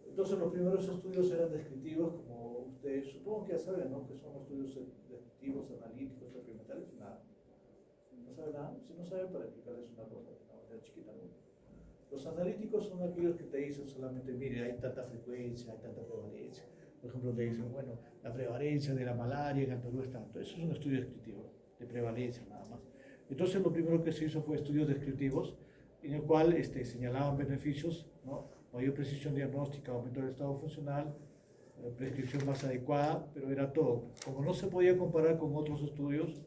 Entonces los primeros estudios eran descriptivos, como ustedes supongo que ya saben, ¿no? Que son estudios descriptivos, analíticos, experimentales, nada. ¿No saben nada? Si no saben, para explicarles una cosa, de una manera chiquita, ¿no? Los analíticos son aquellos que te dicen solamente, mire, hay tanta frecuencia, hay tanta prevalencia. Por ejemplo, te dicen, bueno, la prevalencia de la malaria en el Perú es tanto. Eso es un estudio descriptivo, de prevalencia nada más. Entonces, lo primero que se hizo fue estudios descriptivos, en el cual señalaban beneficios, ¿no? Mayor precisión diagnóstica, aumento del estado funcional, prescripción más adecuada, pero era todo. Como no se podía comparar con otros estudios,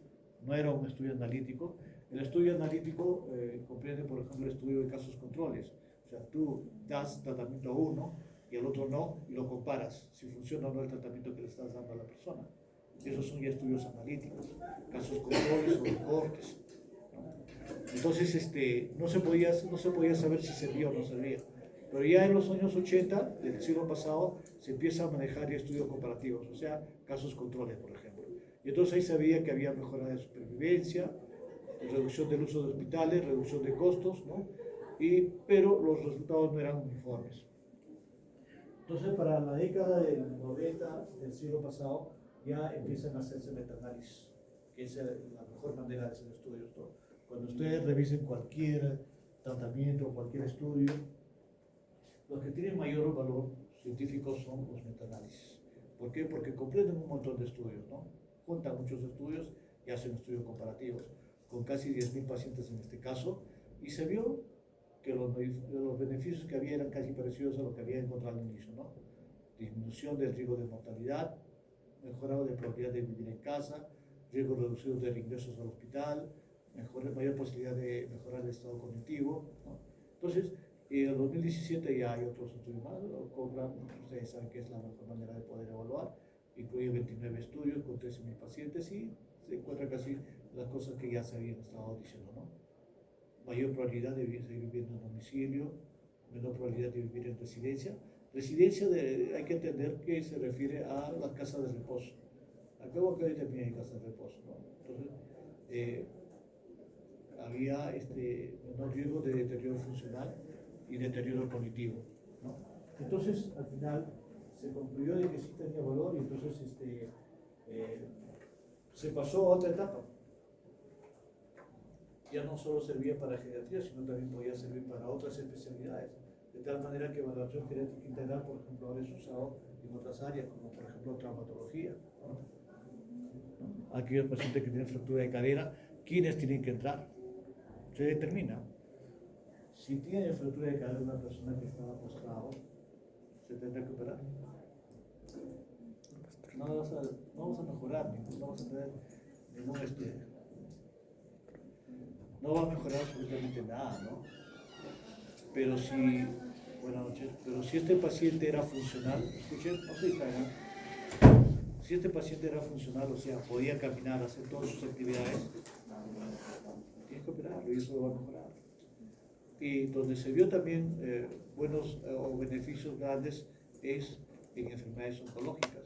no era un estudio analítico. El estudio analítico comprende, por ejemplo, el estudio de casos controles. O sea, tú das tratamiento a uno y al otro no, y lo comparas, si funciona o no el tratamiento que le estás dando a la persona. Esos son ya estudios analíticos, casos controles o recortes, ¿no? Entonces, no se podía saber si servía o no servía. Pero ya en los años 80 del siglo pasado se empieza a manejar ya estudios comparativos, o sea, casos controles, por ejemplo. Y entonces ahí se veía que había mejora de supervivencia, reducción del uso de hospitales, reducción de costos, ¿no? Pero los resultados no eran uniformes. Entonces, para la década del 90 del siglo pasado, ya empiezan a hacerse metaanálisis, que es la mejor manera de hacer estudios, ¿no? Cuando ustedes revisen cualquier tratamiento o cualquier estudio, los que tienen mayor valor científico son los metaanálisis. ¿Por qué? Porque comprenden un montón de estudios, ¿no? Juntan muchos estudios y hacen estudios comparativos, con casi 10.000 pacientes en este caso, y se vio que los beneficios que había eran casi parecidos a lo que había encontrado al inicio, ¿no? Disminución del riesgo de mortalidad, mejorado de probabilidad de vivir en casa, riesgo reducido de reingresos al hospital, mayor posibilidad de mejorar el estado cognitivo, ¿no? Entonces, en el 2017 ya hay otros estudios más, Cochrane, ustedes saben que es la mejor manera de poder evaluar, incluye 29 estudios con 13.000 pacientes y se encuentran casi las cosas que ya se habían estado diciendo, ¿no? Mayor probabilidad de seguir viviendo en domicilio, menor probabilidad de vivir en residencia. Residencia hay que entender que se refiere a las casas de reposo. Acabo que hoy también hay casas de reposo, ¿no? Entonces, había menor riesgo de deterioro funcional y deterioro cognitivo, ¿no? Entonces, al final, se concluyó de que sí tenía valor y entonces se pasó a otra etapa. Ya no solo servía para geriatría, sino también podía servir para otras especialidades. De tal manera que valoración genética integral, por ejemplo, ahora es usado en otras áreas, como por ejemplo traumatología, ¿no? Aquellos pacientes que tienen fractura de cadera, ¿quiénes tienen que entrar? Se determina. Si tiene fractura de cadera una persona que estaba postrado, se tendrá que operar. No vamos a mejorar, no vamos a tener no va a mejorar absolutamente nada, ¿no? Pero si, buenas noches, pero si este paciente era funcional, escuchen, no se distraigan, si este paciente era funcional, o sea, podía caminar, hacer todas sus actividades, tienes que operarlo y eso va a mejorar. Y donde se vio también buenos o beneficios grandes es en enfermedades oncológicas.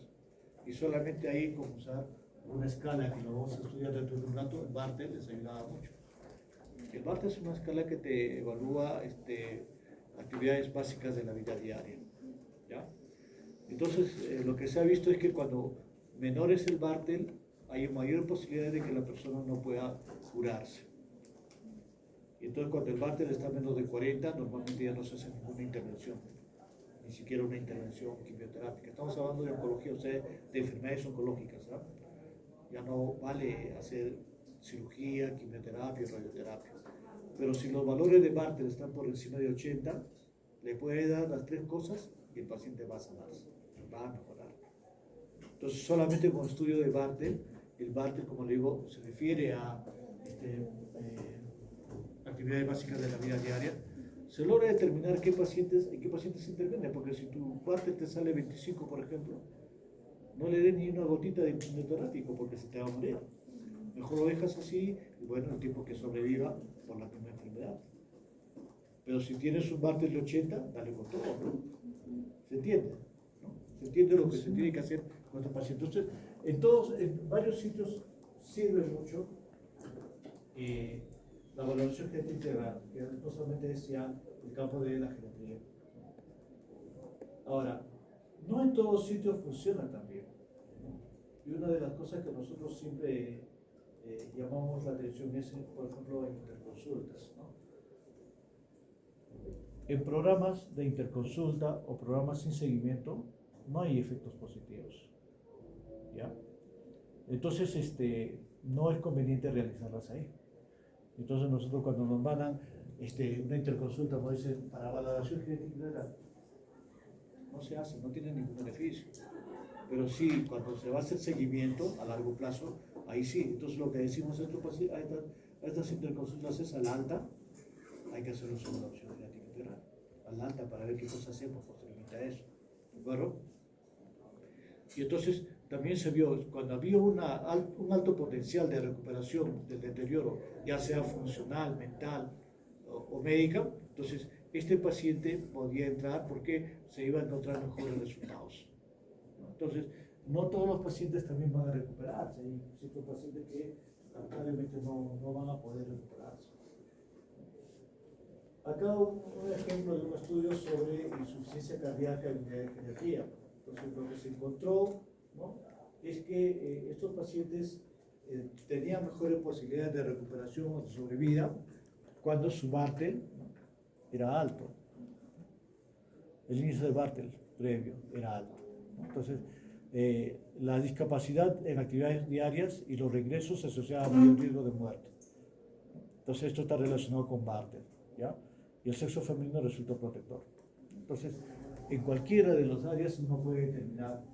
Y solamente ahí, como usar una escala que lo vamos a estudiar dentro de un rato, el Bartel les ayudaba mucho. El Bartel es una escala que te evalúa actividades básicas de la vida diaria, ¿ya? Entonces, lo que se ha visto es que cuando menor es el Bartel, hay mayor posibilidad de que la persona no pueda curarse. Y entonces, cuando el Bartel está menos de 40, normalmente ya no se hace ninguna intervención, ni siquiera una intervención quimioterápica. Estamos hablando de oncología, o sea, de enfermedades oncológicas, ¿no? Ya no vale hacer cirugía, quimioterapia, radioterapia. Pero si los valores de Bartel están por encima de 80, le puede dar las tres cosas y el paciente va a sanarse, va a mejorar. Entonces, solamente con estudio de Bartel, el Bartel, como le digo, se refiere a actividades básicas de la vida diaria, se logra determinar en qué pacientes se interviene, porque si tu Bartel te sale 25, por ejemplo, no le des ni una gotita de quimioterápico porque se te va a morir. Mejor lo dejas así, y bueno, el tiempo que sobreviva por la misma enfermedad. Pero si tienes un Bartel de 80, dale con todo, ¿no? ¿Se entiende? ¿No? ¿Se entiende lo que se tiene que hacer con este paciente? Entonces, en varios sitios sirve mucho la valoración genética integral, que no solamente es ya el campo de la geriatría. Ahora, no en todos sitios funciona también, ¿no? Y una de las cosas que nosotros siempre llamamos la atención es, por ejemplo, en interconsultas, ¿no? En programas de interconsulta o programas sin seguimiento no hay efectos positivos, ¿ya? Entonces, no es conveniente realizarlas ahí. Entonces nosotros cuando nos mandan una interconsulta, como dicen, para valoración genética, no se hace, no tiene ningún beneficio. Pero sí, cuando se va a hacer seguimiento a largo plazo, ahí sí. Entonces lo que decimos a estas interconsultas es al alta, hay que hacer una valoración genética integral. Al alta para ver qué cosas hacemos posteriormente a eso. ¿De acuerdo? Y entonces también se vio, cuando había un alto potencial de recuperación del deterioro, ya sea funcional, mental o médica, entonces este paciente podía entrar porque se iba a encontrar mejores resultados. Entonces, no todos los pacientes también van a recuperarse. Hay ciertos pacientes que lamentablemente no van a poder recuperarse. Acá un ejemplo de un estudio sobre insuficiencia cardíaca en geriatría. Entonces, lo que se encontró, ¿no?, es que estos pacientes tenían mejores posibilidades de recuperación o de sobrevida cuando su Bartel, ¿no?, era alto. El índice de Bartel previo era alto, ¿no? Entonces, la discapacidad en actividades diarias y los regresos se asociaban a mayor riesgo de muerte. Entonces, esto está relacionado con Bartel, ¿ya? Y el sexo femenino resulta protector. Entonces, en cualquiera de las áreas uno puede determinar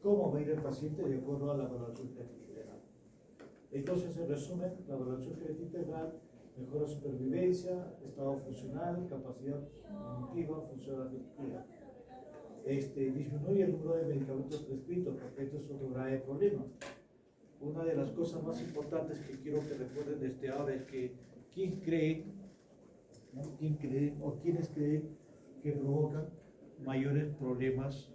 cómo va a ir el paciente de acuerdo a la valoración genética integral. Entonces, en resumen, la valoración genética integral mejora supervivencia, estado funcional, capacidad cognitiva, función afectiva. Disminuye el número de medicamentos prescritos, porque esto es otro grave problema. Una de las cosas más importantes que quiero que recuerden desde ahora es que ¿quién cree, ¿no?, o quiénes creen que provocan mayores problemas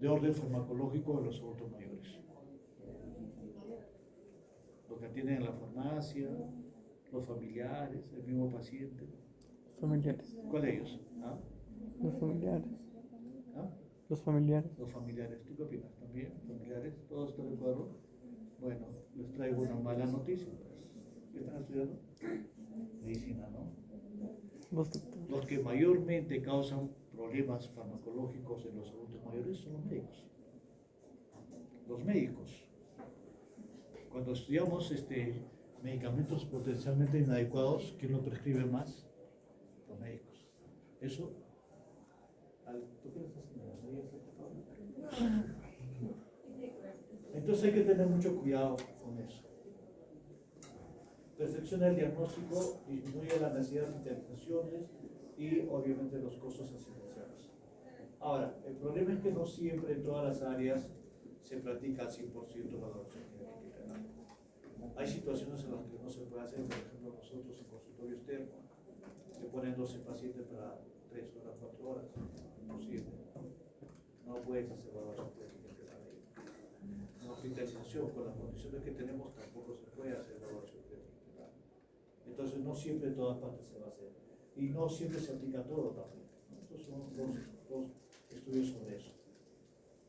de orden farmacológico en los adultos mayores? Los que atienden en la farmacia, los familiares, el mismo paciente. Familiares. ¿Cuál de ellos? ¿Ah? Los familiares. ¿Ah? Los familiares. Los familiares. ¿Tú qué opinas? ¿También? ¿Familiares? ¿Todos están de acuerdo? Bueno, les traigo una mala noticia. ¿Qué están estudiando? Medicina, ¿no? Los doctores. Los que mayormente causan problemas farmacológicos en los adultos mayores son los médicos. Los médicos. Cuando estudiamos medicamentos potencialmente inadecuados, ¿quién lo prescribe más? Los médicos. Eso, ¿tú qué le estás haciendo? Entonces hay que tener mucho cuidado con eso. Perfecciona el diagnóstico, disminuye la necesidad de hospitalizaciones y obviamente los costos asistenciales. Ahora, el problema es que no siempre en todas las áreas se practica al 100% valoración genética integral. Hay situaciones en las que no se puede hacer, por ejemplo, nosotros en consultorio externo, se ponen 12 pacientes para 3 horas, 4 horas, imposible. No puedes hacer valoración genética integral ahí. Una hospitalización con las condiciones que tenemos tampoco se puede hacer valoración genética integral. Entonces no siempre en todas partes se va a hacer. Y no siempre se aplica todo también. Estos son dos estudios sobre eso.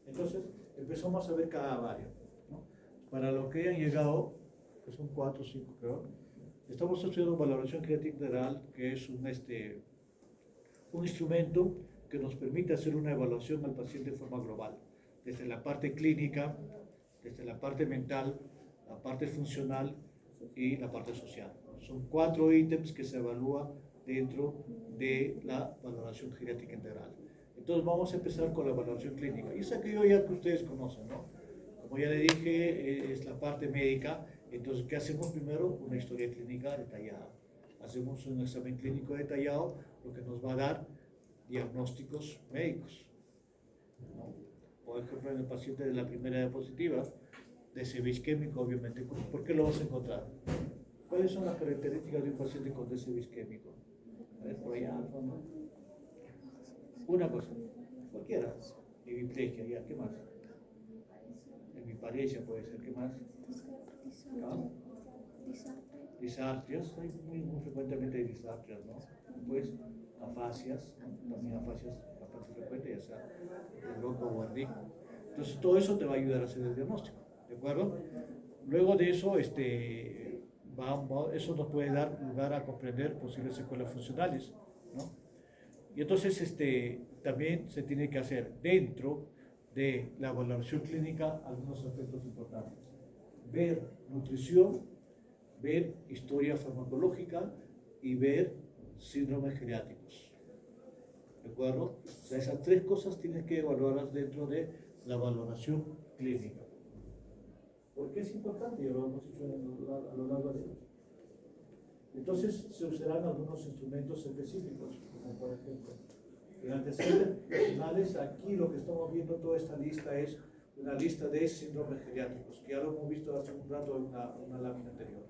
Entonces empezamos a ver cada área, ¿no? Para lo que hayan llegado, que son 4 o 5 creo, estamos estudiando valoración genética integral, que es un instrumento que nos permite hacer una evaluación al paciente de forma global, desde la parte clínica, desde la parte mental, la parte funcional y la parte social. Son 4 ítems que se evalúan dentro de la valoración genética integral. Entonces vamos a empezar con la valoración clínica. Y es aquello ya que ustedes conocen, ¿no? Como ya le dije, es la parte médica. Entonces, ¿qué hacemos primero? Una historia clínica detallada. Hacemos un examen clínico detallado, lo que nos va a dar diagnósticos médicos, ¿no? Por ejemplo, en el paciente de la primera diapositiva, de DC isquémico, obviamente, ¿por qué lo vas a encontrar? ¿Cuáles son las características de un paciente con DC isquémico? A ver, por allá al fondo. Una cosa, cualquiera, hemiplegia, ya, ¿qué más? Hemiparesia puede ser, ¿qué más? ¿No? Disartrias, hay muy frecuentemente hay disartrias, ¿no? Pues afasias, ¿no? También afasias bastante frecuentes, ya sea el loco o el rico. Entonces todo eso te va a ayudar a hacer el diagnóstico, ¿de acuerdo? Luego de eso, eso nos puede dar lugar a comprender posibles secuelas funcionales, ¿no? Y entonces también se tiene que hacer dentro de la valoración clínica algunos aspectos importantes. Ver nutrición, ver historia farmacológica y ver síndromes geriátricos. ¿De acuerdo? O sea, esas 3 cosas tienes que evaluarlas dentro de la valoración clínica. ¿Por qué es importante? Ya lo hemos dicho a lo largo de ellos. Entonces se usarán algunos instrumentos específicos, como por ejemplo, en antecedentes personales. Aquí lo que estamos viendo, toda esta lista es una lista de síndromes geriátricos, que ya lo hemos visto hace un rato en una lámina anterior,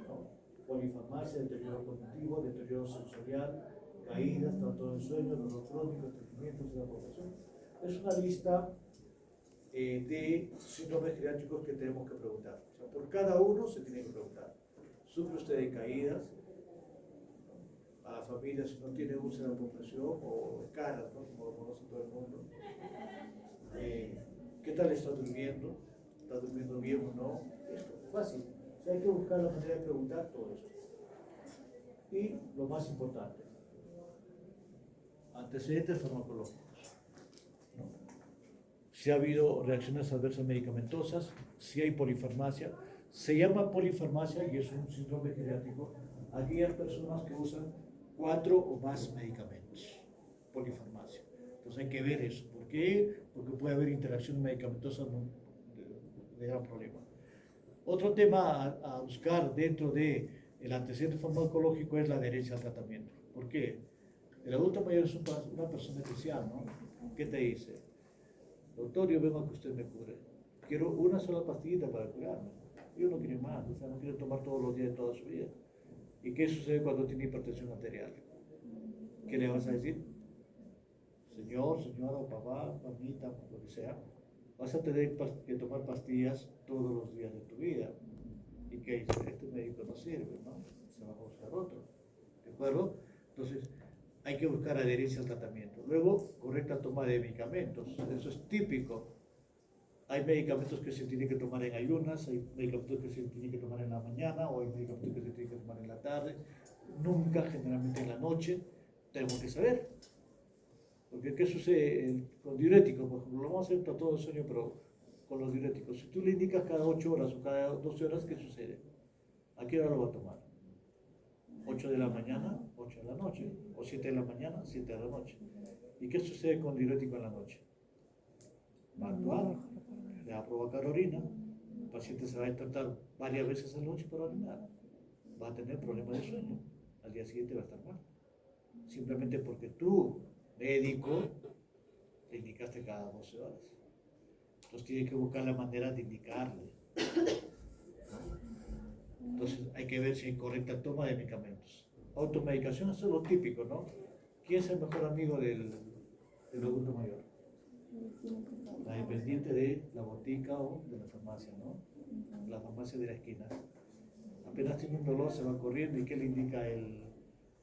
¿no? Polifarmacia, deterioro cognitivo, deterioro sensorial, caídas, trastorno de sueño, dolor crónico, estreñimientos de la población. Es una lista de síndromes geriátricos que tenemos que preguntar. O sea, por cada uno se tiene que preguntar. ¿Sufre usted de caídas? A la familia, si no tiene úlcera de compresión o caras, ¿no? Como lo conoce todo el mundo. ¿Qué tal está durmiendo? ¿Está durmiendo bien o no? Esto, fácil. O sea, hay que buscar la manera de preguntar todo eso. Y lo más importante, antecedentes farmacológicos, ¿no? Si ha habido reacciones adversas medicamentosas, si hay polifarmacia. Se llama polifarmacia y es un síndrome geriátrico a aquellas personas que usan 4 o más medicamentos. Polifarmacia. Entonces hay que ver eso. ¿Por qué? Porque puede haber interacción medicamentosa de gran problema. Otro tema a buscar dentro del antecedente farmacológico es la adherencia al tratamiento. ¿Por qué? El adulto mayor es una persona especial, ¿no? ¿Qué te dice? Doctor, yo vengo a que usted me cure. Quiero una sola pastillita para curarme. Yo no quiero más, o sea, no quiero tomar todos los días de toda su vida. ¿Y qué sucede cuando tiene hipertensión arterial? ¿Qué le vas a decir? Señor, señora, papá, mamita, lo que sea, vas a tener que tomar pastillas todos los días de tu vida. ¿Y qué dice? Este médico no sirve, ¿no? Se va a buscar otro. ¿De acuerdo? Entonces, hay que buscar adherencia al tratamiento. Luego, correcta toma de medicamentos. Eso es típico. Hay medicamentos que se tienen que tomar en ayunas, hay medicamentos que se tienen que tomar en la mañana, o hay medicamentos que se tienen que tomar en la tarde. Nunca, generalmente en la noche. Tenemos que saber. Porque ¿qué sucede con diuréticos? Por ejemplo, lo vamos a hacer todo el sueño, pero con los diuréticos. Si tú le indicas cada 8 horas o cada 12 horas, ¿qué sucede? ¿A qué hora lo va a tomar? 8 de la mañana, 8 de la noche. O 7 de la mañana, 7 de la noche. ¿Y qué sucede con diurético en la noche? Va a actuar, le va a provocar orina, el paciente se va a tratar varias veces a la noche para orinar, va a tener problemas de sueño, al día siguiente va a estar mal. Simplemente porque tú, médico, le indicaste cada 12 horas. Entonces tiene que buscar la manera de indicarle. Entonces hay que ver si hay correcta toma de medicamentos. Automedicación, eso es lo típico, ¿no? ¿Quién es el mejor amigo del adulto mayor? La dependiente de la botica o de la farmacia, ¿no? La farmacia de la esquina. Apenas tiene un dolor, se va corriendo y ¿qué le indica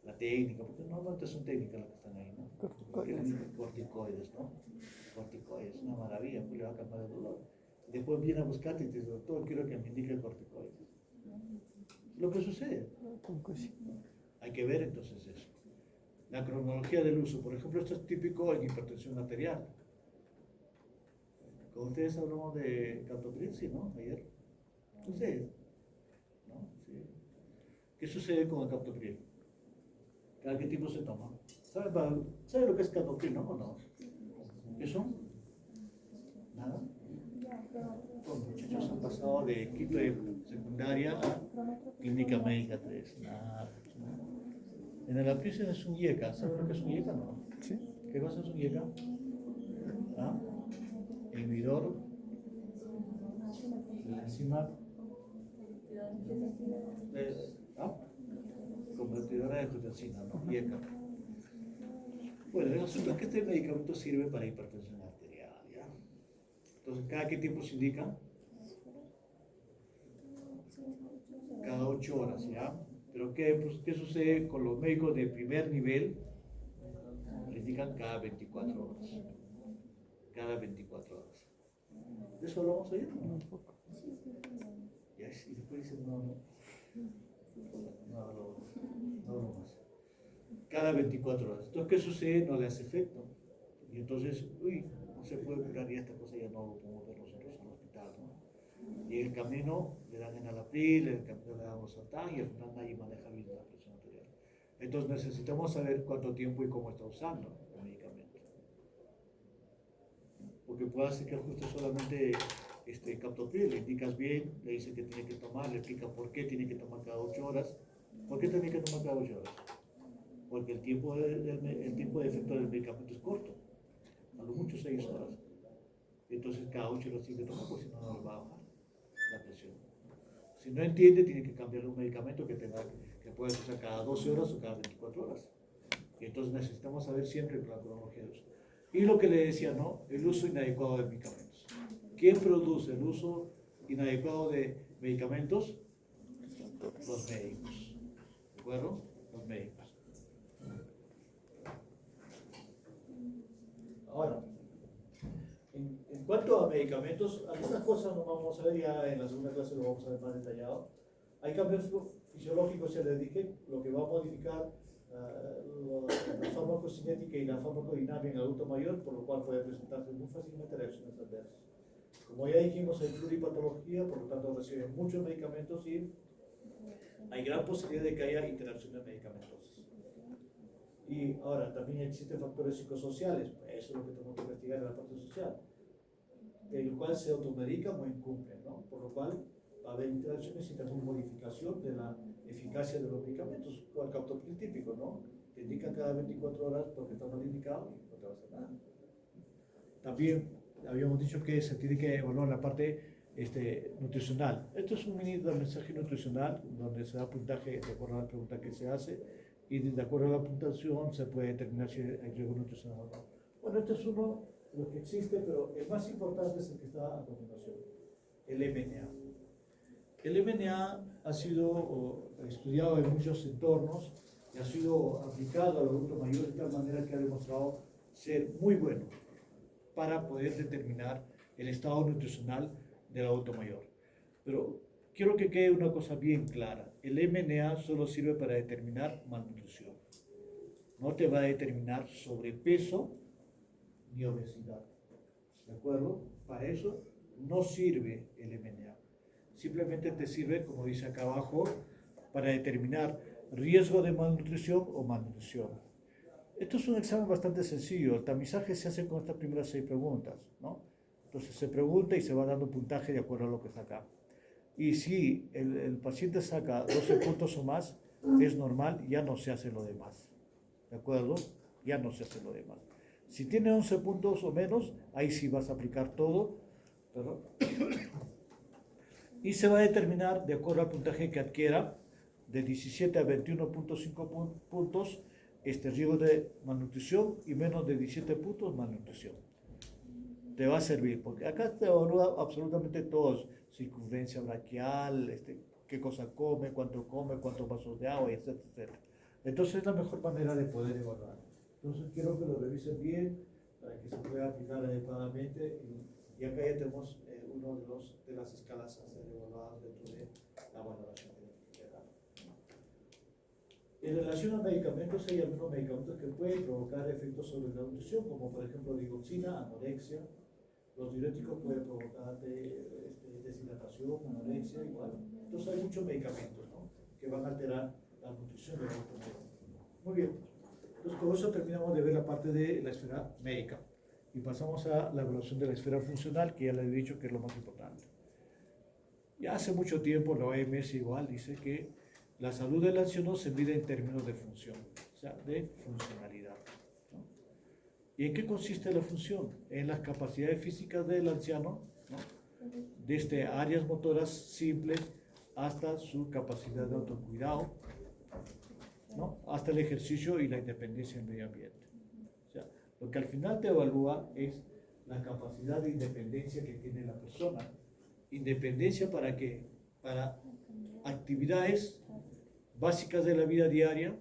la técnica? Porque normalmente son técnicas las que están ahí, ¿no? ¿Qué le indica? Corticoides, ¿no? Corticoides, una maravilla, pues le va a calmar el dolor. Después viene a buscarte y te dice, doctor, quiero que me indique corticoides. Lo que sucede. Hay que ver entonces eso. La cronología del uso, por ejemplo, esto es típico en hipertensión arterial. Con ustedes hablamos de captopril, ¿sí, no? Ayer. Ustedes, ¿no? Sí. ¿Qué sucede con el captopril? ¿Cada qué tipo se toma? ¿Sabe lo que es captopril, no? ¿O no? ¿Qué son? ¿Nada? Los muchachos han pasado de quinto de secundaria a clínica médica 3. Nada. En el aprise es un IECA. ¿Saben lo que es un IECA? No. Sí. ¿Qué cosa es un IECA? ¿Ah? Inhibidor de la enzima convertidora de angiotensina, ¿no? IECA. Bueno, el asunto es que este medicamento sirve para hipertensión arterial, ¿ya? Entonces, ¿cada qué tiempo se indica? Cada 8 horas, ¿ya? Pero ¿qué sucede con los médicos de primer nivel? Le indican cada 24 horas. Cada 24 horas. ¿De eso hablamos ayer? No. Y después dicen, no más. Cada 24 horas. Entonces, ¿qué sucede? No le hace efecto. Y entonces, no se puede curar y esta cosa ya no lo podemos ver nosotros en el hospital, ¿no? Y en el camino le dan enalapril, en el camino le dan losartán y al final nadie maneja bien la presión arterial. Entonces necesitamos saber cuánto tiempo y cómo está usando el medicamento. Porque puede ser que ajuste solamente captopril, le indicas bien, le dice que tiene que tomar, le explica por qué tiene que tomar cada 8 horas. ¿Por qué tiene que tomar cada 8 horas? Porque el tiempo de efecto del medicamento es corto, a lo mucho 6 horas. Entonces cada 8 horas tiene que tomar, porque si no, no le va a bajar la presión. Si no entiende, tiene que cambiar un medicamento que puede usar cada 12 horas o cada 24 horas. Y entonces necesitamos saber siempre la cronología de uso. Y lo que le decía, ¿no? El uso inadecuado de medicamentos. ¿Quién produce el uso inadecuado de medicamentos? Los médicos. ¿De acuerdo? Los médicos. Ahora, en cuanto a medicamentos, algunas cosas no vamos a ver ya en la segunda clase, lo vamos a ver más detallado. Hay cambios fisiológicos, ya les dije, lo que va a modificar la farmacocinética y la farmacodinámica en el adulto mayor, por lo cual puede presentarse muy fácilmente reacciones adversas. Como ya dijimos, hay pluripatología, por lo tanto reciben muchos medicamentos y hay gran posibilidad de que haya interacciones medicamentosas. Y ahora, también existen factores psicosociales, eso es lo que tenemos que investigar en la parte social, el cual se automedican o incumplen, ¿no? Por lo cual va a haber interacciones y también modificación de la eficacia de los medicamentos, con el captopril típico, ¿no? Te indican cada 24 horas porque está mal indicado y no te va a hacer nada. También habíamos dicho que se tiene que evaluar la parte nutricional. Esto es un mini mensaje nutricional donde se da puntaje de acuerdo a la pregunta que se hace y de acuerdo a la puntuación se puede determinar si hay riesgo nutricional o no. Bueno, este es uno de los que existe, pero el más importante es el que está a continuación, el MNA. El MNA ha sido estudiado en muchos entornos y ha sido aplicado al adulto mayor de tal manera que ha demostrado ser muy bueno para poder determinar el estado nutricional del adulto mayor. Pero quiero que quede una cosa bien clara. El MNA solo sirve para determinar malnutrición. No te va a determinar sobrepeso ni obesidad. ¿De acuerdo? Para eso no sirve el MNA. Simplemente te sirve, como dice acá abajo, para determinar riesgo de malnutrición o malnutrición. Esto es un examen bastante sencillo. El tamizaje se hace con estas primeras 6 preguntas, ¿no? Entonces se pregunta y se va dando puntaje de acuerdo a lo que saca. Y si el paciente saca 12 puntos o más, es normal, ya no se hace lo demás. ¿De acuerdo? Ya no se hace lo demás. Si tiene 11 puntos o menos, ahí sí vas a aplicar todo. Perdón. Y se va a determinar, de acuerdo al puntaje que adquiera, de 17 a 21.5 puntos, riesgo de malnutrición, y menos de 17 puntos, malnutrición. Te va a servir, porque acá te evalúa absolutamente todo: circunferencia braquial, qué cosa come, cuántos vasos de agua, etcétera, etcétera. Entonces es la mejor manera de poder evaluar. Entonces quiero que lo revisen bien para que se pueda aplicar adecuadamente, y acá ya tenemos uno de las escalas a ser evaluadas dentro de la valoración general. En relación a medicamentos, hay algunos medicamentos que pueden provocar efectos sobre la nutrición, como por ejemplo digoxina, anorexia. Los diuréticos pueden provocar deshidratación, anorexia, igual. Entonces hay muchos medicamentos, ¿no?, que van a alterar la nutrición del organismo. Muy bien. Entonces con eso terminamos de ver la parte de la esfera médica y pasamos a la evaluación de la esfera funcional, que ya les he dicho que es lo más importante. Ya hace mucho tiempo la OMS igual dice que la salud del anciano se mide en términos de función, o sea, de funcionalidad, ¿no? ¿Y en qué consiste la función? En las capacidades físicas del anciano, ¿no?, desde áreas motoras simples hasta su capacidad de autocuidado, ¿no?, hasta el ejercicio y la independencia del medio ambiente. O sea, lo que al final te evalúa es la capacidad de independencia que tiene la persona. ¿Independencia para qué? Para actividades básicas de la vida diaria,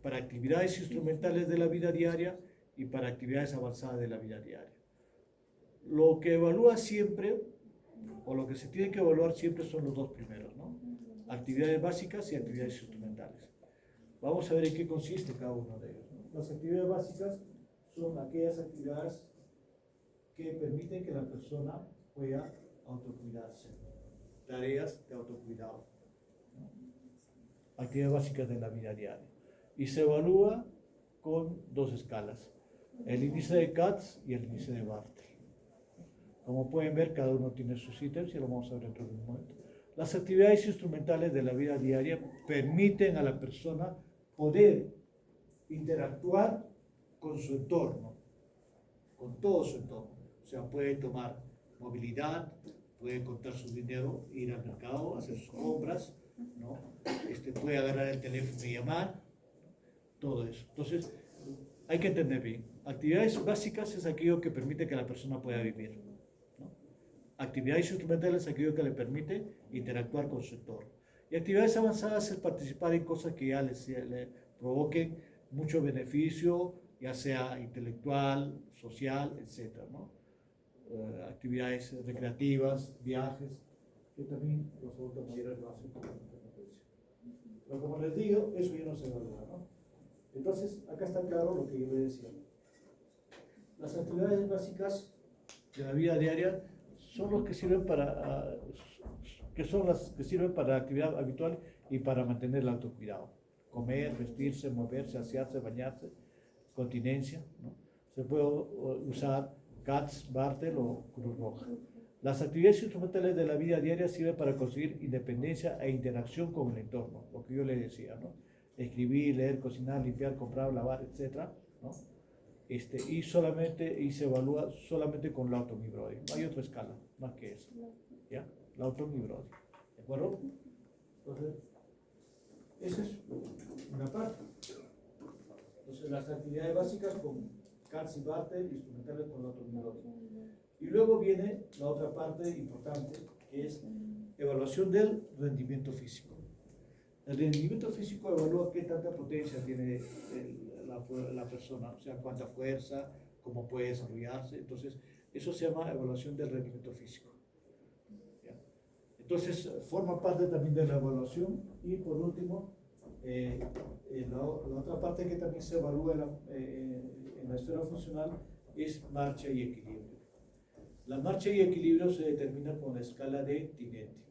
para actividades instrumentales de la vida diaria y para actividades avanzadas de la vida diaria. Lo que evalúa siempre, o lo que se tiene que evaluar siempre, son los dos primeros, ¿no? Actividades básicas y actividades instrumentales. Vamos a ver en qué consiste cada uno de ellos, ¿no? Las actividades básicas son aquellas actividades que permiten que la persona pueda autocuidarse. Tareas de autocuidado, ¿no?, actividades básicas de la vida diaria. Y se evalúa con dos escalas: el índice de Katz y el índice de Bartel. Como pueden ver, cada uno tiene sus ítems y lo vamos a ver dentro de un momento. Las actividades instrumentales de la vida diaria permiten a la persona poder interactuar con su entorno, con todo su entorno. O sea, puede tomar movilidad, puede contar su dinero, ir al mercado, hacer sus compras, ¿no? Puede agarrar el teléfono y llamar, todo eso. Entonces, hay que entender bien. Actividades básicas es aquello que permite que la persona pueda vivir, ¿no? Actividades instrumentales es aquello que le permite interactuar con su entorno. Y actividades avanzadas es participar en cosas que ya le provoquen mucho beneficio, ya sea intelectual, social, etcétera, ¿no? Actividades recreativas, viajes, que también los adultos mayores lo hacen con frecuencia. Pero como les digo, eso ya no se evalúa, ¿no? Entonces, acá está claro lo que yo les decía. Las actividades básicas de la vida diaria son los que sirven para, la actividad habitual y para mantener el autocuidado. Comer, vestirse, moverse, asearse, bañarse, continencia, ¿no? Se puede usar Katz, Bartel o Cruz Roja. Las actividades instrumentales de la vida diaria sirven para conseguir independencia e interacción con el entorno, lo que yo le decía, ¿no? Escribir, leer, cocinar, limpiar, comprar, lavar, etcétera, ¿no? Y se evalúa solamente con la Lawton y Brody. No hay otra escala más que esa, ¿ya? Lawton y Brody, ¿de acuerdo? Entonces, esa es una parte. Entonces, las actividades básicas con Katz y Bartel, instrumentales con Lawton y Brody. Y luego viene la otra parte importante, que es evaluación del rendimiento físico. El rendimiento físico evalúa qué tanta potencia tiene la persona, o sea, cuánta fuerza, cómo puede desarrollarse. Entonces, eso se llama evaluación del rendimiento físico. ¿Ya? Entonces, forma parte también de la evaluación. Y por último, la otra parte que también se evalúa en la esfera funcional es marcha y equilibrio. La marcha y equilibrio se determina con la escala de Tinetti.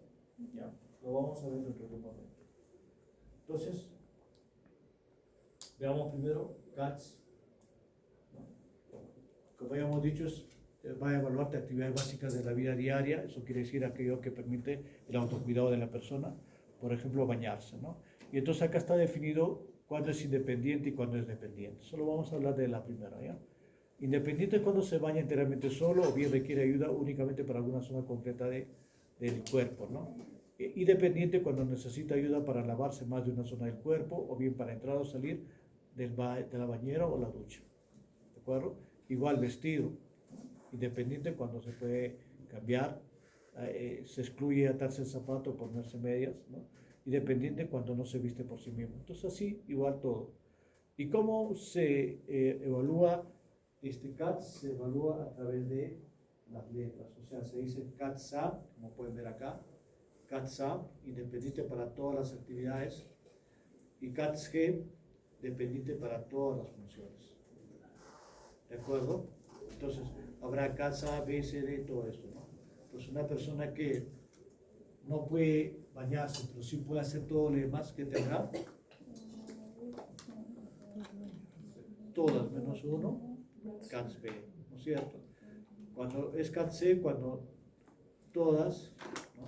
¿Ya? Lo vamos a ver dentro de un momento. Entonces, veamos primero Katz, ¿no? Como habíamos dicho, es va a evaluarte actividades básicas de la vida diaria. Eso quiere decir aquello que permite el autocuidado de la persona, por ejemplo, bañarse, ¿no? Y entonces acá está definido cuándo es independiente y cuándo es dependiente. Solo vamos a hablar de la primera, ¿ya? Independiente es cuando se baña enteramente solo o bien requiere ayuda únicamente para alguna zona concreta del cuerpo, ¿no? Y dependiente cuando necesita ayuda para lavarse más de una zona del cuerpo o bien para entrar o salir de la bañera o la ducha, ¿de acuerdo? Igual vestido, independiente cuando se puede cambiar, se excluye atarse el zapato o ponerse medias, ¿no? Independiente cuando no se viste por sí mismo. Entonces así, igual todo. ¿Y cómo se evalúa este CAT? Se evalúa a través de las letras, o sea, se dice CAT-SAM, como pueden ver acá, CAT-SAM, independiente para todas las actividades, y CAT-SG, dependiente para todas las funciones. ¿De acuerdo? Entonces, habrá CAT-A, B, C, D, todo esto, ¿no? Pues una persona que no puede bañarse, pero sí puede hacer todo lo demás, ¿qué tendrá? Todas menos uno, CAT-B, ¿no es cierto? Cuando es CAT-C, cuando todas, ¿no?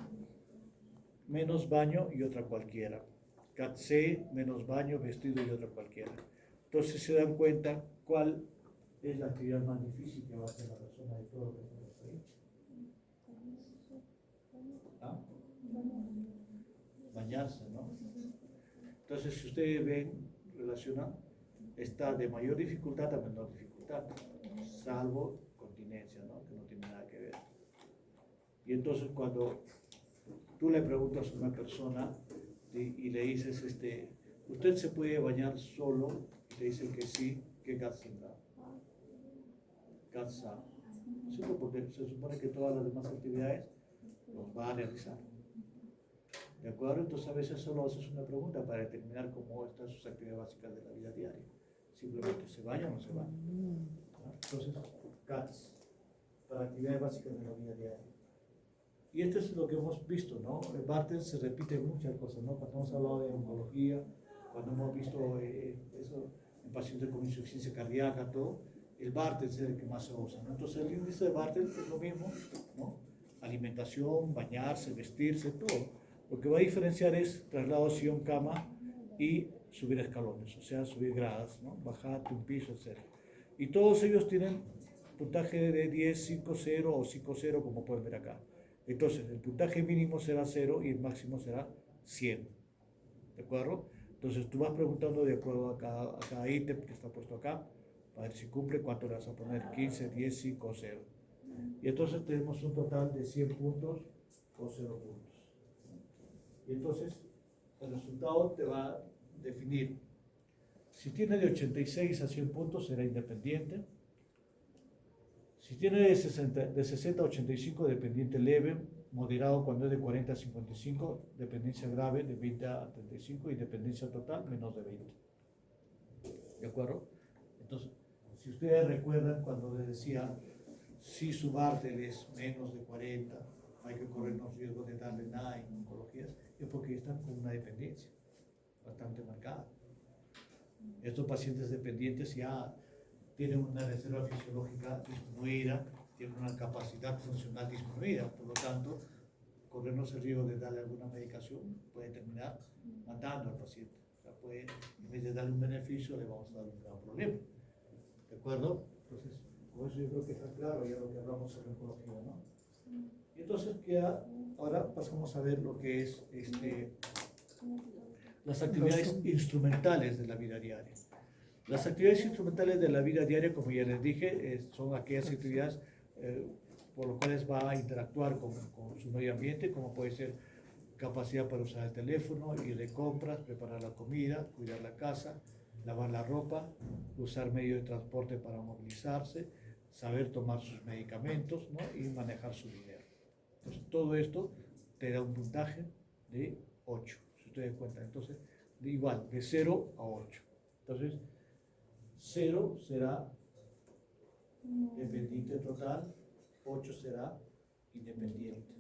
Menos baño y otra cualquiera. CAT-C, menos baño, vestido y otra cualquiera. Entonces se dan cuenta cuál es la actividad más difícil que va a hacer la persona de todo lo que tenemos ahí. ¿Ah? Bañarse, ¿no? Entonces, si ustedes ven, relacionan, está de mayor dificultad a menor dificultad, salvo continencia, ¿no? Que no tiene nada que ver. Y entonces cuando tú le preguntas a una persona y le dices, ¿usted se puede bañar solo? Y te dicen que sí, ¿qué gas tendrá? Gas A. ¿Sí? Porque se supone que todas las demás actividades los va a realizar. ¿De acuerdo? Entonces a veces solo haces una pregunta para determinar cómo están sus actividades básicas de la vida diaria. Simplemente, ¿se baña o no se baña? ¿No? Entonces, CATS, para actividades básicas de la vida diaria. Y esto es lo que hemos visto, ¿no? En Bartels se repiten muchas cosas, ¿no? Cuando hemos hablado de oncología, cuando hemos visto eso en pacientes con insuficiencia cardíaca, todo, el Bartels es el que más se usa, ¿no? Entonces el índice de Bartels es lo mismo, ¿no? Alimentación, bañarse, vestirse, todo. Lo que va a diferenciar es traslado, sillón, cama y subir escalones, o sea, subir gradas, ¿no? Bajar de un piso, etc. Y todos ellos tienen puntaje de 10, 5, 0 o 5, 0, como pueden ver acá. Entonces, el puntaje mínimo será 0 y el máximo será 100. ¿De acuerdo? Entonces, tú vas preguntando de acuerdo a cada ítem que está puesto acá, para ver si cumple, cuánto le vas a poner, 15, 10, 5 o 0. Y entonces tenemos un total de 100 puntos o 0 puntos. Y entonces, el resultado te va a definir. Si tiene de 86 a 100 puntos, será independiente. Si tiene de 60 a 85, dependiente leve, moderado cuando es de 40 a 55, dependencia grave de 20 a 35 y dependencia total menos de 20. ¿De acuerdo? Entonces, si ustedes recuerdan cuando les decía, si su Bartel es menos de 40, hay que correr los riesgos de darle nada en oncologías, es porque están con una dependencia bastante marcada. Estos pacientes dependientes ya tienen una reserva fisiológica disminuida, tienen una capacidad funcional disminuida, por lo tanto, corrernos el riesgo de darle alguna medicación puede terminar matando al paciente. O sea, puede, en vez de darle un beneficio, le vamos a dar un gran problema. ¿De acuerdo? Entonces, con eso yo creo que está claro ya lo que hablamos sobre oncología, ¿no? Y entonces ahora pasamos a ver lo que es las actividades instrumentales de la vida diaria. Las actividades instrumentales de la vida diaria, como ya les dije, son aquellas actividades por las cuales va a interactuar con su medio ambiente, como puede ser capacidad para usar el teléfono, ir de compras, preparar la comida, cuidar la casa, lavar la ropa, usar medios de transporte para movilizarse, saber tomar sus medicamentos, ¿no? Y manejar su dinero. Entonces, todo esto te da un puntaje de 8, si ustedes cuentan. Entonces, igual, de 0 a 8. Entonces, 0 será dependiente total, 8 será independiente.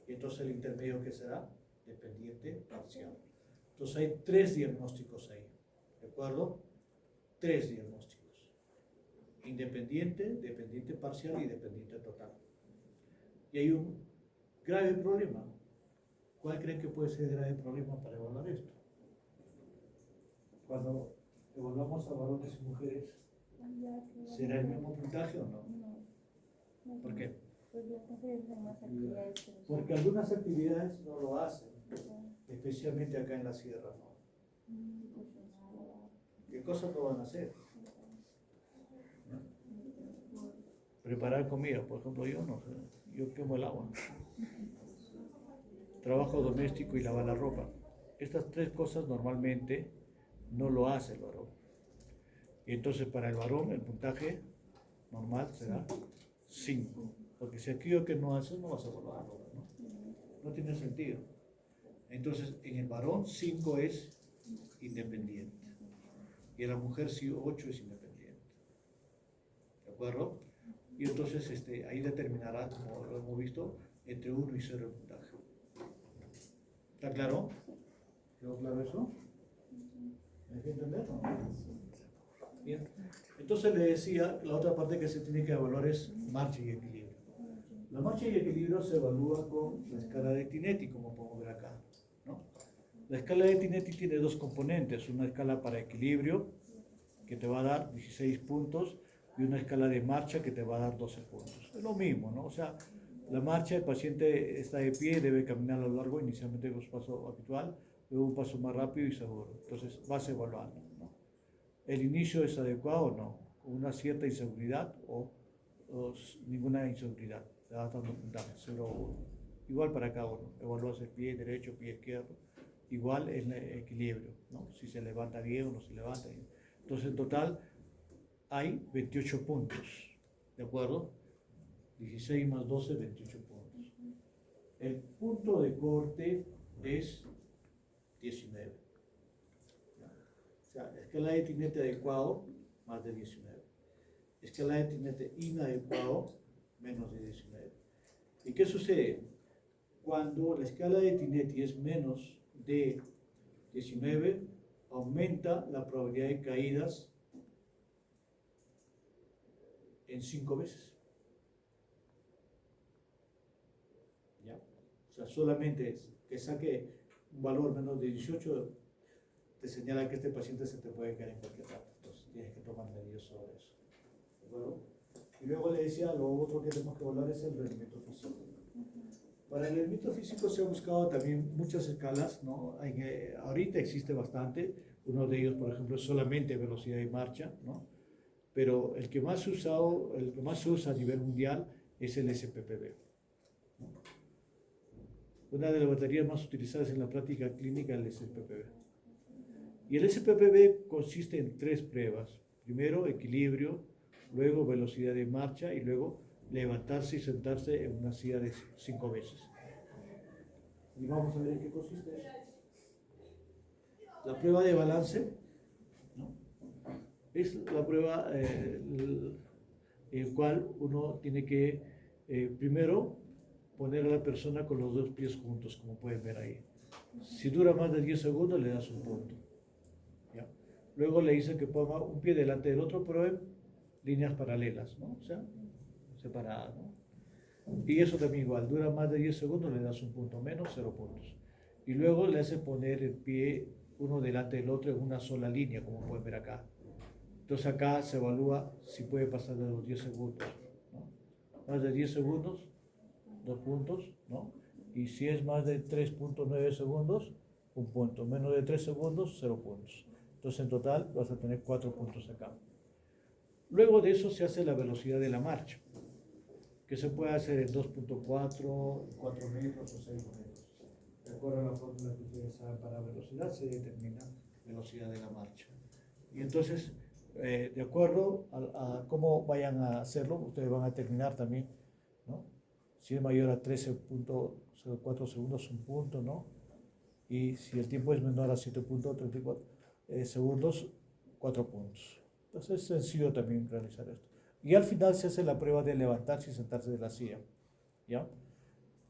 Y entonces el intermedio, ¿qué será? Dependiente parcial. Entonces hay 3 diagnósticos ahí, ¿de acuerdo? 3 diagnósticos. independiente, dependiente parcial y dependiente total. Y hay un grave problema. ¿Cuál creen que puede ser el grave problema para evaluar esto? Cuando evaluamos a varones y mujeres, ¿será el mismo puntaje o no? No. ¿Por qué? Pues las mujeres hacen más actividades que los Porque algunas actividades no lo hacen, especialmente acá en la sierra, ¿no? ¿Qué cosas no van a hacer? ¿No? Preparar comida, por ejemplo, yo no sé, yo quemo el agua. Trabajo doméstico y lavar la ropa. Estas tres cosas normalmente no lo hace el varón. Y entonces para el varón el puntaje normal será 5. Porque si aquello que no haces no vas a evaluarlo, ¿no? No tiene sentido. Entonces en el varón 5 es independiente. Y en la mujer 8 es independiente. ¿De acuerdo? Y entonces ahí determinará, como lo hemos visto, entre 1 y 0 el puntaje. ¿Está claro? ¿Quedó claro eso? ¿Me hay que entender? ¿No? Bien. Entonces le decía, la otra parte que se tiene que evaluar es marcha y equilibrio. La marcha y equilibrio se evalúa con la escala de Tinetti, como podemos ver acá, ¿no? La escala de Tinetti tiene dos componentes, una escala para equilibrio, que te va a dar 16 puntos, y una escala de marcha que te va a dar 12 puntos. Es lo mismo, ¿no? O sea, la marcha, el paciente está de pie, debe caminar a lo largo, inicialmente con su paso habitual, luego un paso más rápido y seguro. Entonces vas evaluando, ¿no? El inicio es adecuado o no, con una cierta inseguridad o ninguna inseguridad. Te vas dando puntaje, 0 o 1. Igual para cada uno, evalúas el pie derecho, pie izquierdo, igual en el equilibrio, ¿no? Si se levanta bien o no se levanta bien. Entonces en total hay 28 puntos, ¿de acuerdo? 16 más 12, 28 puntos. El punto de corte es 19. O sea, escala de Tinete adecuado, más de 19. Escala de Tinete inadecuado, menos de 19. ¿Y qué sucede? Cuando la escala de Tinete es menos de 19, aumenta la probabilidad de caídas en 5 veces. ¿Ya? O sea, solamente que saque un valor menos de 18 te señala que este paciente se te puede caer en cualquier rato. Entonces tienes que tomar medidas sobre eso. ¿De acuerdo? Y luego le decía, lo otro que tenemos que evaluar es el rendimiento físico. Para el rendimiento físico se ha buscado también muchas escalas, ¿no? Ahorita existe bastante. Uno de ellos, por ejemplo, es solamente velocidad de marcha, ¿no? Pero el que más se usa a nivel mundial es el SPPB. Una de las baterías más utilizadas en la práctica clínica es el SPPB. Y el SPPB consiste en 3 pruebas. Primero, equilibrio, luego velocidad de marcha y luego levantarse y sentarse en una silla de 5 veces. Y vamos a ver en qué consiste eso. La prueba de balance, ¿no? Es la prueba en la cual uno tiene que primero poner a la persona con los 2 pies juntos, como pueden ver ahí. Si dura más de 10 segundos le das un punto. ¿Ya? Luego le dice que ponga un pie delante del otro, pero en líneas paralelas, ¿no? O sea, separadas, ¿no? Y eso también igual, dura más de 10 segundos, le das un punto menos, 0 puntos. Y luego le hace poner el pie uno delante del otro en una sola línea, como pueden ver acá. Entonces acá se evalúa si puede pasar de los 10 segundos, ¿no? Más de 10 segundos, 2 puntos, ¿no? Y si es más de 3.9 segundos, 1 punto. Menos de 3 segundos, 0 puntos. Entonces en total vas a tener 4 puntos acá. Luego de eso se hace la velocidad de la marcha, que se puede hacer en 2.4, 4 metros o 6 metros. De acuerdo a la fórmula que ustedes saben para velocidad, se determina velocidad de la marcha. Y entonces, de acuerdo a cómo vayan a hacerlo, ustedes van a determinar también, ¿no? Si es mayor a 13.04 segundos, 1 punto, ¿no? Y si el tiempo es menor a 7.34 segundos, 4 puntos. Entonces es sencillo también realizar esto. Y al final se hace la prueba de levantarse y sentarse de la silla, ¿ya?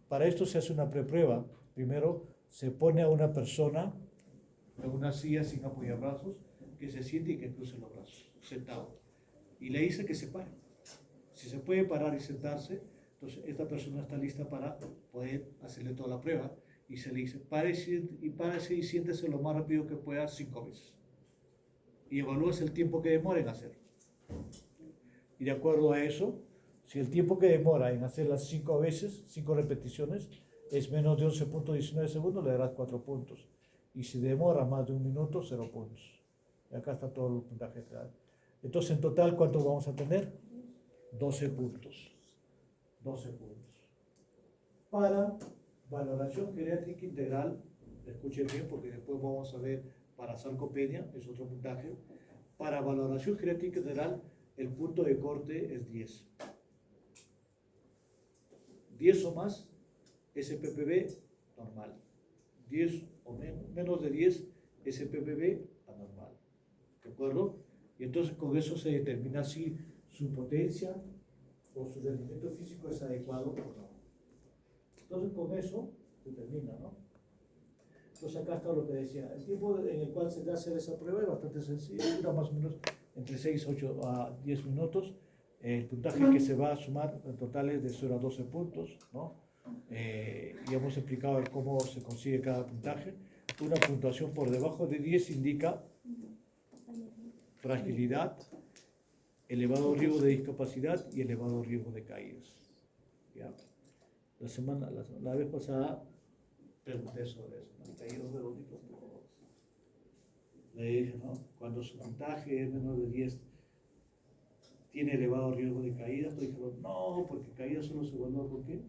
Para esto se hace una preprueba. Primero se pone a una persona en una silla sin apoyabrazos, que se siente y que cruce los brazos, sentado. y le dice que se pare. Si se puede parar y sentarse, entonces esta persona está lista para poder hacerle toda la prueba y se le dice, párese y siéntese lo más rápido que pueda 5 veces. Y evalúas el tiempo que demora en hacerlo. Y de acuerdo a eso, si el tiempo que demora en hacer las 5 veces, 5 repeticiones, es menos de 11.19 segundos, le darás 4 puntos. Y si demora más de 1 minuto, 0 puntos. Y acá está todo el puntaje general. Entonces, en total, ¿cuántos vamos a tener? 12 puntos. 12 puntos. Para valoración geriátrica integral, escuchen bien porque después vamos a ver para sarcopenia, es otro puntaje. Para valoración geriátrica integral, el punto de corte es 10. 10 o más, SPPB normal. 10 o menos de 10, SPPB anormal. ¿De acuerdo? Y entonces con eso se determina si su potencia o su rendimiento físico es adecuado o no. Entonces con eso se termina, ¿no? Entonces acá está lo que decía. El tiempo en el cual se da hacer esa prueba es bastante sencillo, dura más o menos entre 6, 8 a 10 minutos. El puntaje que se va a sumar en total es de 0 a 12 puntos, ¿no? Y hemos explicado cómo se consigue cada puntaje. Una puntuación por debajo de 10 indica fragilidad, elevado riesgo de discapacidad y elevado riesgo de caídas. ¿Ya? La vez pasada pregunté sobre eso, ¿no? Caídos verónicos. Le dije, ¿no? Cuando su puntaje es menos de 10, tiene elevado riesgo de caída. Pero dijeron, no, porque caída solo se evalúa con qué?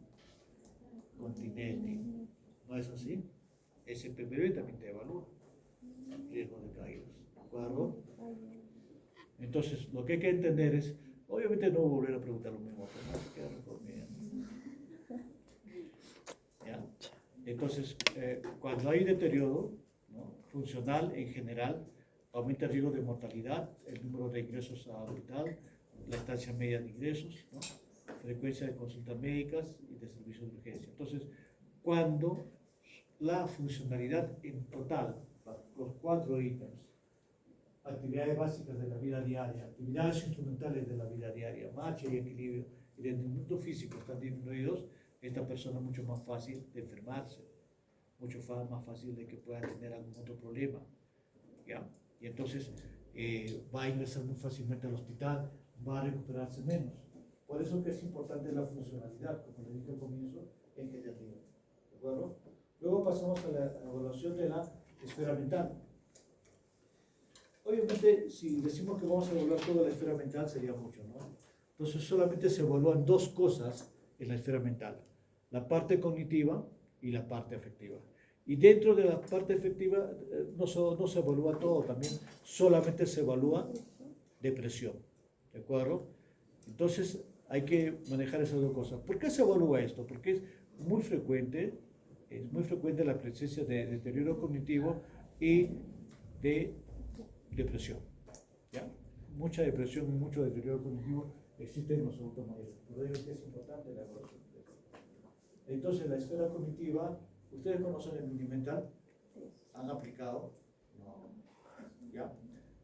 Continente. ¿No es así? SPPB también te evalúa riesgo de caídas. ¿De acuerdo? Entonces, lo que hay que entender es, obviamente no volver a preguntar lo mismo, pero no se queda recorriendo. ¿Ya? Entonces, cuando hay deterioro, ¿no? Funcional en general, aumenta el riesgo de mortalidad, el número de ingresos a hospital, la estancia media de ingresos, ¿no? Frecuencia de consultas médicas y de servicios de urgencia. Entonces, cuando la funcionalidad en total, los 4 ítems, actividades básicas de la vida diaria, actividades instrumentales de la vida diaria, marcha y equilibrio y rendimiento físico están disminuidos, esta persona es mucho más fácil de enfermarse, mucho más fácil de que pueda tener algún otro problema, ¿ya? Y entonces va a ingresar muy fácilmente al hospital, va a recuperarse menos. Por eso que es importante la funcionalidad, como le dije al comienzo, en geriatría. ¿De acuerdo? Luego pasamos a la evaluación de la esfera mental. Obviamente, si decimos que vamos a evaluar toda la esfera mental, sería mucho, ¿no? Entonces, solamente se evalúan 2 cosas en la esfera mental: la parte cognitiva y la parte afectiva. Y dentro de la parte afectiva no se evalúa todo, también solamente se evalúa depresión, ¿de acuerdo? Entonces, hay que manejar esas 2 cosas. ¿Por qué se evalúa esto? Porque es muy frecuente la presencia de deterioro cognitivo y de depresión, ¿ya? Mucha depresión y mucho deterioro cognitivo existe en los adultos mayores. Por ello que es importante la evaluación. Entonces, la esfera cognitiva, ¿ustedes conocen el Minimental? ¿Han aplicado? No. ¿Ya?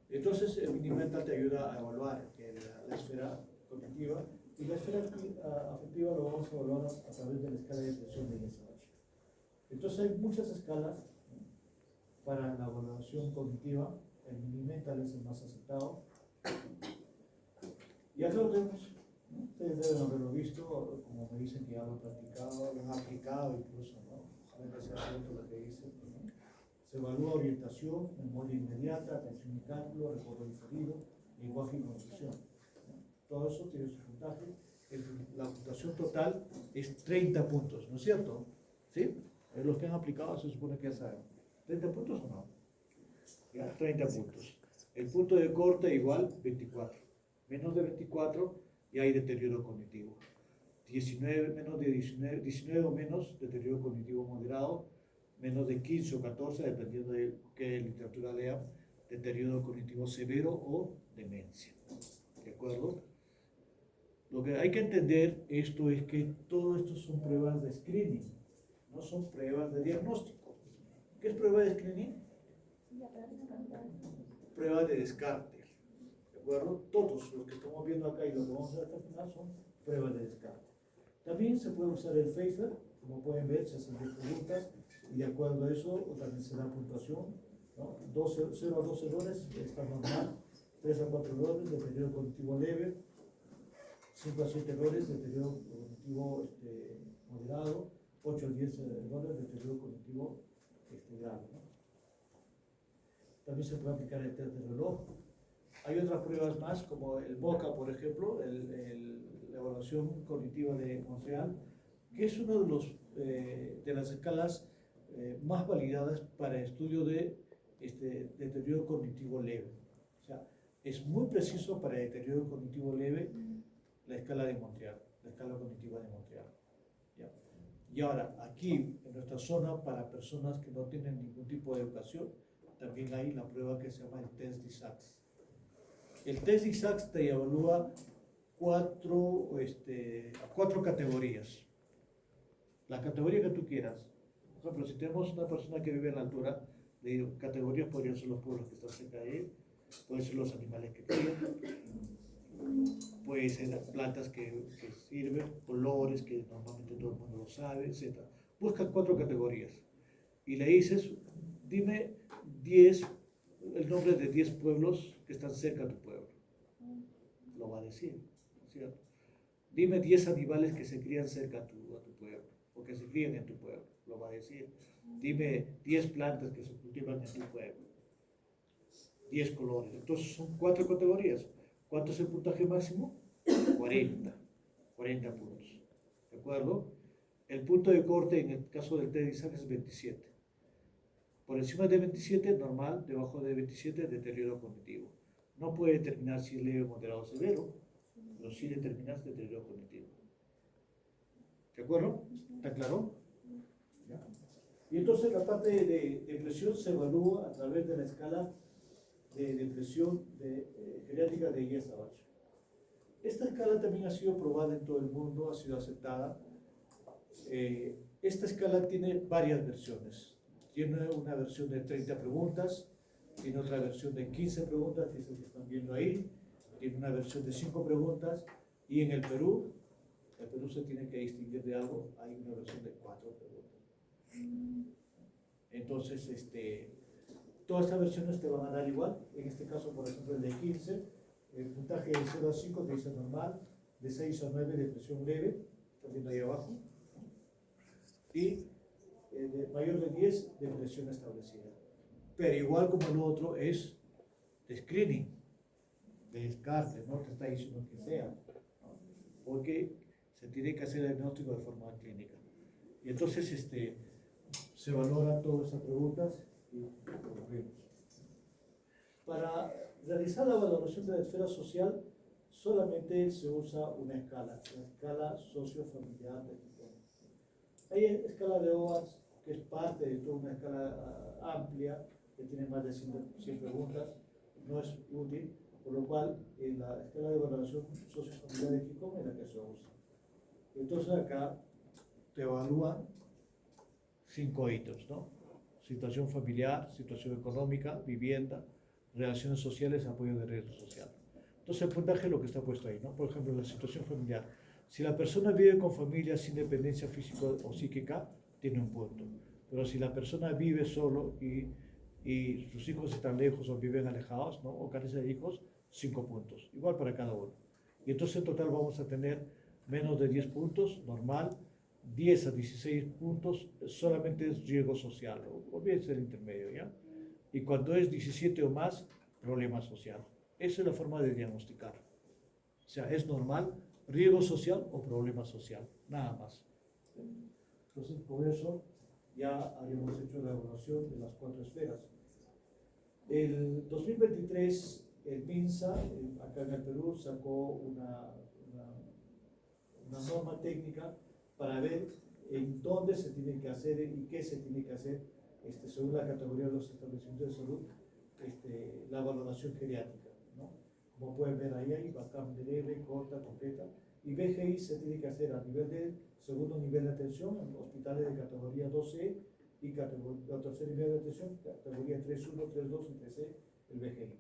Entonces, el Minimental te ayuda a evaluar la esfera cognitiva, y la esfera afectiva lo vamos a evaluar a través de la escala de depresión de ISH. Entonces, hay muchas escalas, ¿no? Para la evaluación cognitiva. El Minimental es el más aceptado. Y acá lo tenemos, ¿no? Ustedes deben haberlo visto, como me dicen que ya lo han practicado, lo han aplicado incluso, ¿no? Saben que sea cierto lo que dicen, ¿no? Se evalúa orientación, memoria inmediata, atención y cálculo, recuerdo diferido, lenguaje y construcción, ¿no? Todo eso tiene su puntaje. La puntuación total es 30 puntos, ¿no es cierto? ¿Sí? Los que han aplicado se supone que ya saben. ¿30 puntos o no? Ya, 30 puntos. El punto de corte igual 24. Menos de 24 y hay deterioro cognitivo. 19 o menos, deterioro cognitivo moderado. Menos de 15 o 14, dependiendo de qué literatura lean, deterioro cognitivo severo o demencia. ¿De acuerdo? Lo que hay que entender esto es que todo esto son pruebas de screening, no son pruebas de diagnóstico. ¿Qué es prueba de screening? Prueba de descarte. ¿De acuerdo? Todos los que estamos viendo acá y los que vamos a ver hasta el final son pruebas de descarte. También se puede usar el Pfeiffer, como pueden ver, se hacen 10 preguntas y de acuerdo a eso también se da puntuación, ¿no? 0 a 2 errores está normal, 3 a 4 errores de periodo cognitivo leve, 5 a 7 errores de periodo cognitivo moderado, 8 a 10 errores de periodo cognitivo grave, ¿no? También se puede aplicar el test de reloj. Hay otras pruebas más, como el BOCA, por ejemplo, la evaluación cognitiva de Montreal, que es uno de las escalas más validadas para estudio de deterioro cognitivo leve. O sea, es muy preciso para deterioro cognitivo leve la escala de Montreal, la escala cognitiva de Montreal. ¿Ya? Y ahora, aquí, en nuestra zona, para personas que no tienen ningún tipo de educación, también hay la prueba que se llama el test de ISACS. El test de ISACS te evalúa cuatro categorías. La categoría que tú quieras. Por ejemplo, si tenemos una persona que vive en la altura, categorías podrían ser los pueblos que están cerca de él, pueden ser los animales que crían, pueden ser plantas que sirven, colores que normalmente todo el mundo lo sabe, etc. Busca 4 categorías y le dices, dime el nombre de 10 pueblos que están cerca de tu pueblo. Lo va a decir, ¿cierto? Dime 10 animales que se crían cerca a tu pueblo, o que se crían en tu pueblo, lo va a decir. Dime 10 plantas que se cultivan en tu pueblo. 10 colores. Entonces son 4 categorías. ¿Cuánto es el puntaje máximo? 40 puntos. ¿De acuerdo? El punto de corte en el caso del test de ISAC es 27. Por encima de 27, normal, debajo de 27, deterioro cognitivo. No puede determinar si es leve, moderado o severo, pero sí determinas deterioro cognitivo. ¿De acuerdo? ¿Está claro? ¿Ya? Y entonces la parte de depresión se evalúa a través de la escala de depresión geriátrica de IESA-8. Esta escala también ha sido probada en todo el mundo, ha sido aceptada. Esta escala tiene varias versiones. Tiene una versión de 30 preguntas, tiene otra versión de 15 preguntas, que es el que están viendo ahí, tiene una versión de 5 preguntas, y en el Perú se tiene que distinguir de algo, hay una versión de 4 preguntas. Entonces, todas estas versiones te van a dar igual. En este caso, por ejemplo, el de 15, el puntaje de 0 a 5 te dice normal, de 6 a 9 depresión leve, está viendo ahí abajo, y de mayor de 10 depresión establecida. Pero igual como el otro es de screening, de descarte, no te está diciendo que sea, ¿no? Porque se tiene que hacer el diagnóstico de forma clínica. Y entonces se valoran todas esas preguntas y lo vemos. Para realizar la valoración de la esfera social, solamente se usa una escala, la escala sociofamiliar de Gijón. Hay escala de OAS, que es parte de toda una escala amplia, que tiene más de 100 preguntas, no es útil, por lo cual la escala de valoración sociofamiliar de Gijón es la que se usa. Entonces acá te evalúan 5 ítems, ¿no? Situación familiar, situación económica, vivienda, relaciones sociales, apoyo de riesgo social. Entonces el puntaje es lo que está puesto ahí, ¿no? Por ejemplo, la situación familiar. Si la persona vive con familia sin dependencia física o psíquica, tiene un punto. Pero si la persona vive solo y sus hijos están lejos o viven alejados, ¿no? O carece de hijos, 5 puntos. Igual para cada uno. Y entonces en total vamos a tener menos de 10 puntos, normal, 10 a 16 puntos, solamente es riesgo social, o bien es el intermedio, ¿ya? Y cuando es 17 o más, problema social. Esa es la forma de diagnosticar. O sea, es normal, riesgo social o problema social, nada más. Entonces, por eso ya habíamos hecho la evaluación de las 4 esferas. El 2023, el MINSA, acá en el Perú, sacó una norma técnica para ver en dónde se tiene que hacer y qué se tiene que hacer según la categoría de los establecimientos de salud, la valoración geriátrica, ¿no? Como pueden ver ahí hay BACAM de leve, corta, completa, y BGI se tiene que hacer a nivel de segundo nivel de atención en hospitales de categoría 2C y tercer nivel de atención, categoría 3.1, 3.2 y 3C, el BGI.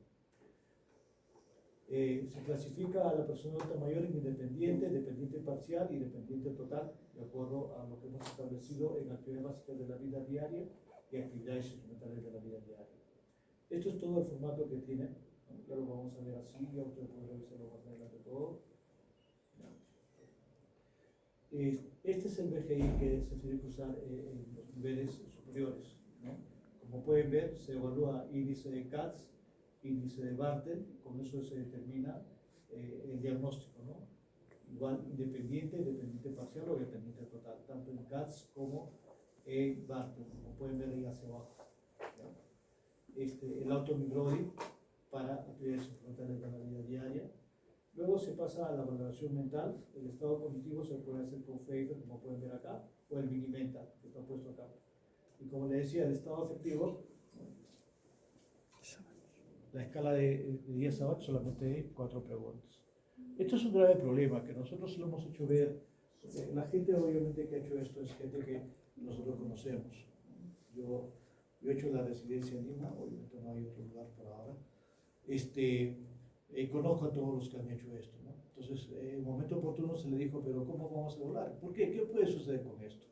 Se clasifica a la persona adulta mayor en independiente, dependiente parcial y dependiente total, de acuerdo a lo que hemos establecido en actividades básicas de la vida diaria y actividades suplementarias de la vida diaria. Esto es todo el formato que tiene, ¿no? Ya lo vamos a ver así, ya ustedes pueden revisarlo más adelante todo. Este es el BGI que se tiene que usar en los niveles superiores, ¿no? Como pueden ver, se evalúa índice de CATS, índice de Bartel, con eso se determina el diagnóstico, ¿no? Igual independiente, dependiente parcial o dependiente total, tanto en CATS como en Bartel, como pueden ver ahí hacia abajo, ¿ya? El auto-Migrodi para actividades suplementarias de la vida diaria. Luego se pasa a la valoración mental. El estado cognitivo se puede hacer con Pfeiffer, como pueden ver acá, o el Minimenta, que está puesto acá. Y como les decía, el estado afectivo, la escala de 10 a 8, solamente 4 preguntas. Esto es un grave problema que nosotros lo hemos hecho ver. La gente obviamente que ha hecho esto es gente que nosotros conocemos. Yo he hecho la residencia en Lima, obviamente no hay otro lugar por ahora. Conozco a todos los que han hecho esto, ¿no? Entonces, en un momento oportuno se le dijo, pero ¿cómo vamos a evaluar? ¿Por qué? ¿Qué puede suceder con esto?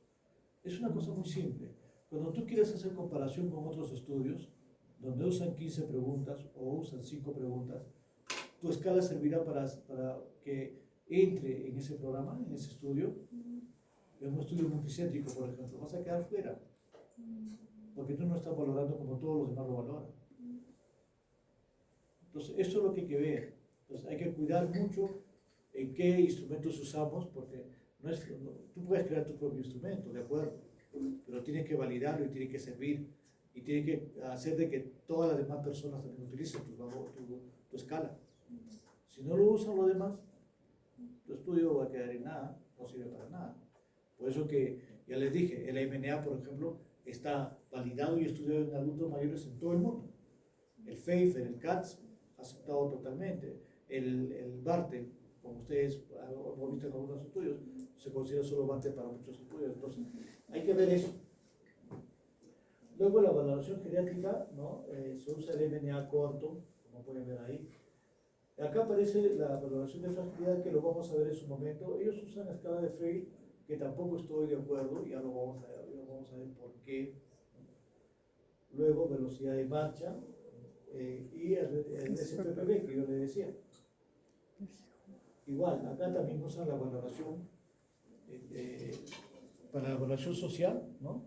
Es una cosa muy simple. Cuando tú quieres hacer comparación con otros estudios, donde usan 15 preguntas o usan 5 preguntas, tu escala servirá para que entre en ese programa, en ese estudio. En un estudio multicéntrico, por ejemplo, vas a quedar fuera, porque tú no estás valorando como todos los demás lo valoran. Entonces, eso es lo que hay que ver. Entonces, hay que cuidar mucho en qué instrumentos usamos, porque tú puedes crear tu propio instrumento, ¿de acuerdo? Pero tienes que validarlo y tiene que servir, y tiene que hacer de que todas las demás personas también utilicen tu escala. Si no lo usan los demás, tu estudio va a quedar en nada, no sirve para nada. Por eso que, ya les dije, el MNA, por ejemplo, está validado y estudiado en adultos mayores en todo el mundo. El Pfeiffer, el CATS, aceptado totalmente. El Bartel, como ustedes han visto en algunos estudios, se considera solo Bartel para muchos estudios. Entonces, hay que ver eso. Luego la valoración geriátrica, ¿no? Se usa el MNA corto, como pueden ver ahí. Acá aparece la valoración de fragilidad, que lo vamos a ver en su momento. Ellos usan la escala de Frey, que tampoco estoy de acuerdo, ya lo vamos a ver por qué. Luego velocidad de marcha, y el SPPB que yo le decía. Igual, acá también usan la valoración para la evaluación social, ¿no?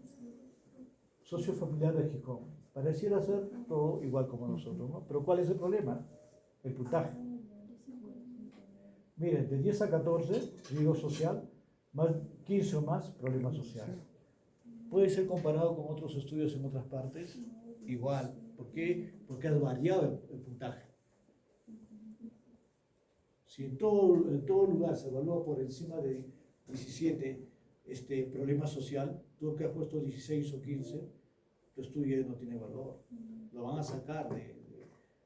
Sociofamiliar de Gijón. Pareciera ser todo igual como nosotros, ¿no? Pero ¿cuál es el problema? El puntaje. Miren, de 10 a 14, riesgo social, más 15 o más, problema social. Puede ser comparado con otros estudios en otras partes, igual. ¿Por qué? Porque has variado el puntaje. Si en todo lugar se evalúa por encima de 17 problema social, tú que has puesto 16 o 15, tu estudio no tiene valor. Lo van a sacar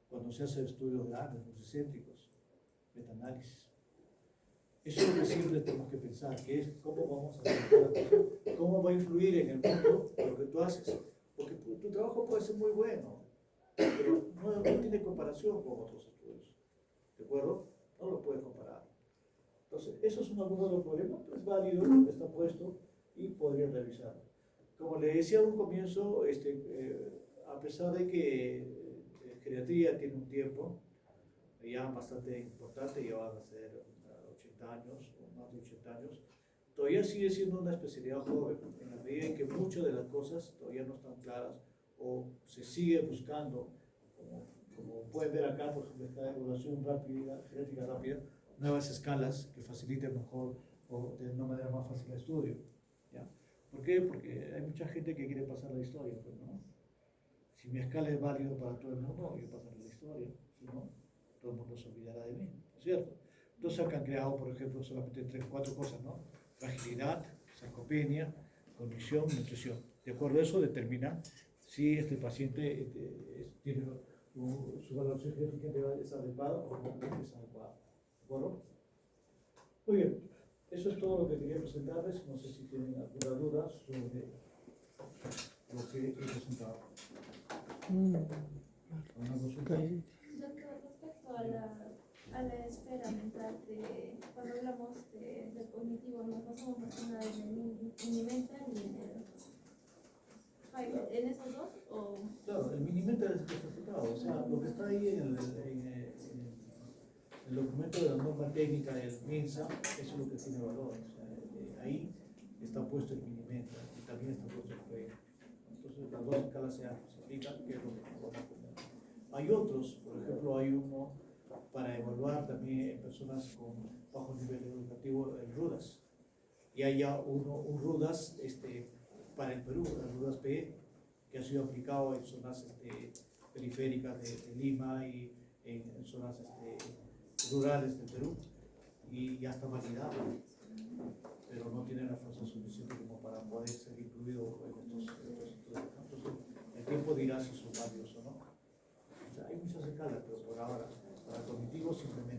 cuando se hacen estudios grandes, multicéntricos, metaanálisis. Eso es lo que siempre tenemos que pensar, que es cómo vamos a hacer, cómo va a influir en el mundo lo que tú haces. Porque tu trabajo puede ser muy bueno, pero no tiene comparación con otros estudios. ¿De acuerdo? No lo puedes comparar. Entonces, esos son algunos de los problemas. Es válido, está puesto y podrían revisarlo. Como le decía a un comienzo, a pesar de que geriatría tiene un tiempo ya bastante importante, ya van a ser 80 años o más de 80 años, todavía sigue siendo una especialidad joven, en la medida en que muchas de las cosas todavía no están claras o se sigue buscando, como pueden ver acá, por ejemplo, esta evaluación rápida, genética rápida, nuevas escalas que faciliten mejor o de una manera más fácil el estudio. ¿Ya? ¿Por qué? Porque hay mucha gente que quiere pasar la historia, pues, ¿no? Si mi escala es válida para todo el mundo, yo pasaré la historia, si no, todo el mundo se olvidará de mí, ¿no es cierto? Entonces acá han creado, por ejemplo, solamente 3 o 4 cosas, ¿no? Fragilidad, sarcopenia, condición, nutrición. De acuerdo a eso determina si este paciente tiene su valoración genética es adecuada o no es adecuada. ¿De acuerdo? Muy bien, eso es todo lo que quería presentarles. No sé si tienen alguna duda sobre lo que he presentado. ¿Alguna consulta? Doctor, respecto a la a la esfera mental cuando hablamos del cognitivo, nos basamos más que nada en el mini-mental y en el high, ¿en esos dos? O... Claro, el mini-mental es clasificado, o sea, lo que está ahí el documento de la norma técnica del MINSA, eso es lo que tiene valor, o sea, ahí está puesto el mini-mental y también está puesto el FRE. Entonces las dos escalas se aplican, que es lo que vamos a poner. Hay otros, por ejemplo, hay uno para evaluar también en personas con bajo nivel educativo, el RUDAS. Y hay ya un RUDAS para el Perú, el RUDAS PE, que ha sido aplicado en zonas periféricas de Lima y en zonas rurales del Perú, y ya está validado, pero no tiene la fuerza suficiente como para poder ser incluido en estos estudios. Entonces, el tiempo dirá si son válidos o no. O sea, hay muchas escalas, pero por ahora, para cognitivo simplemente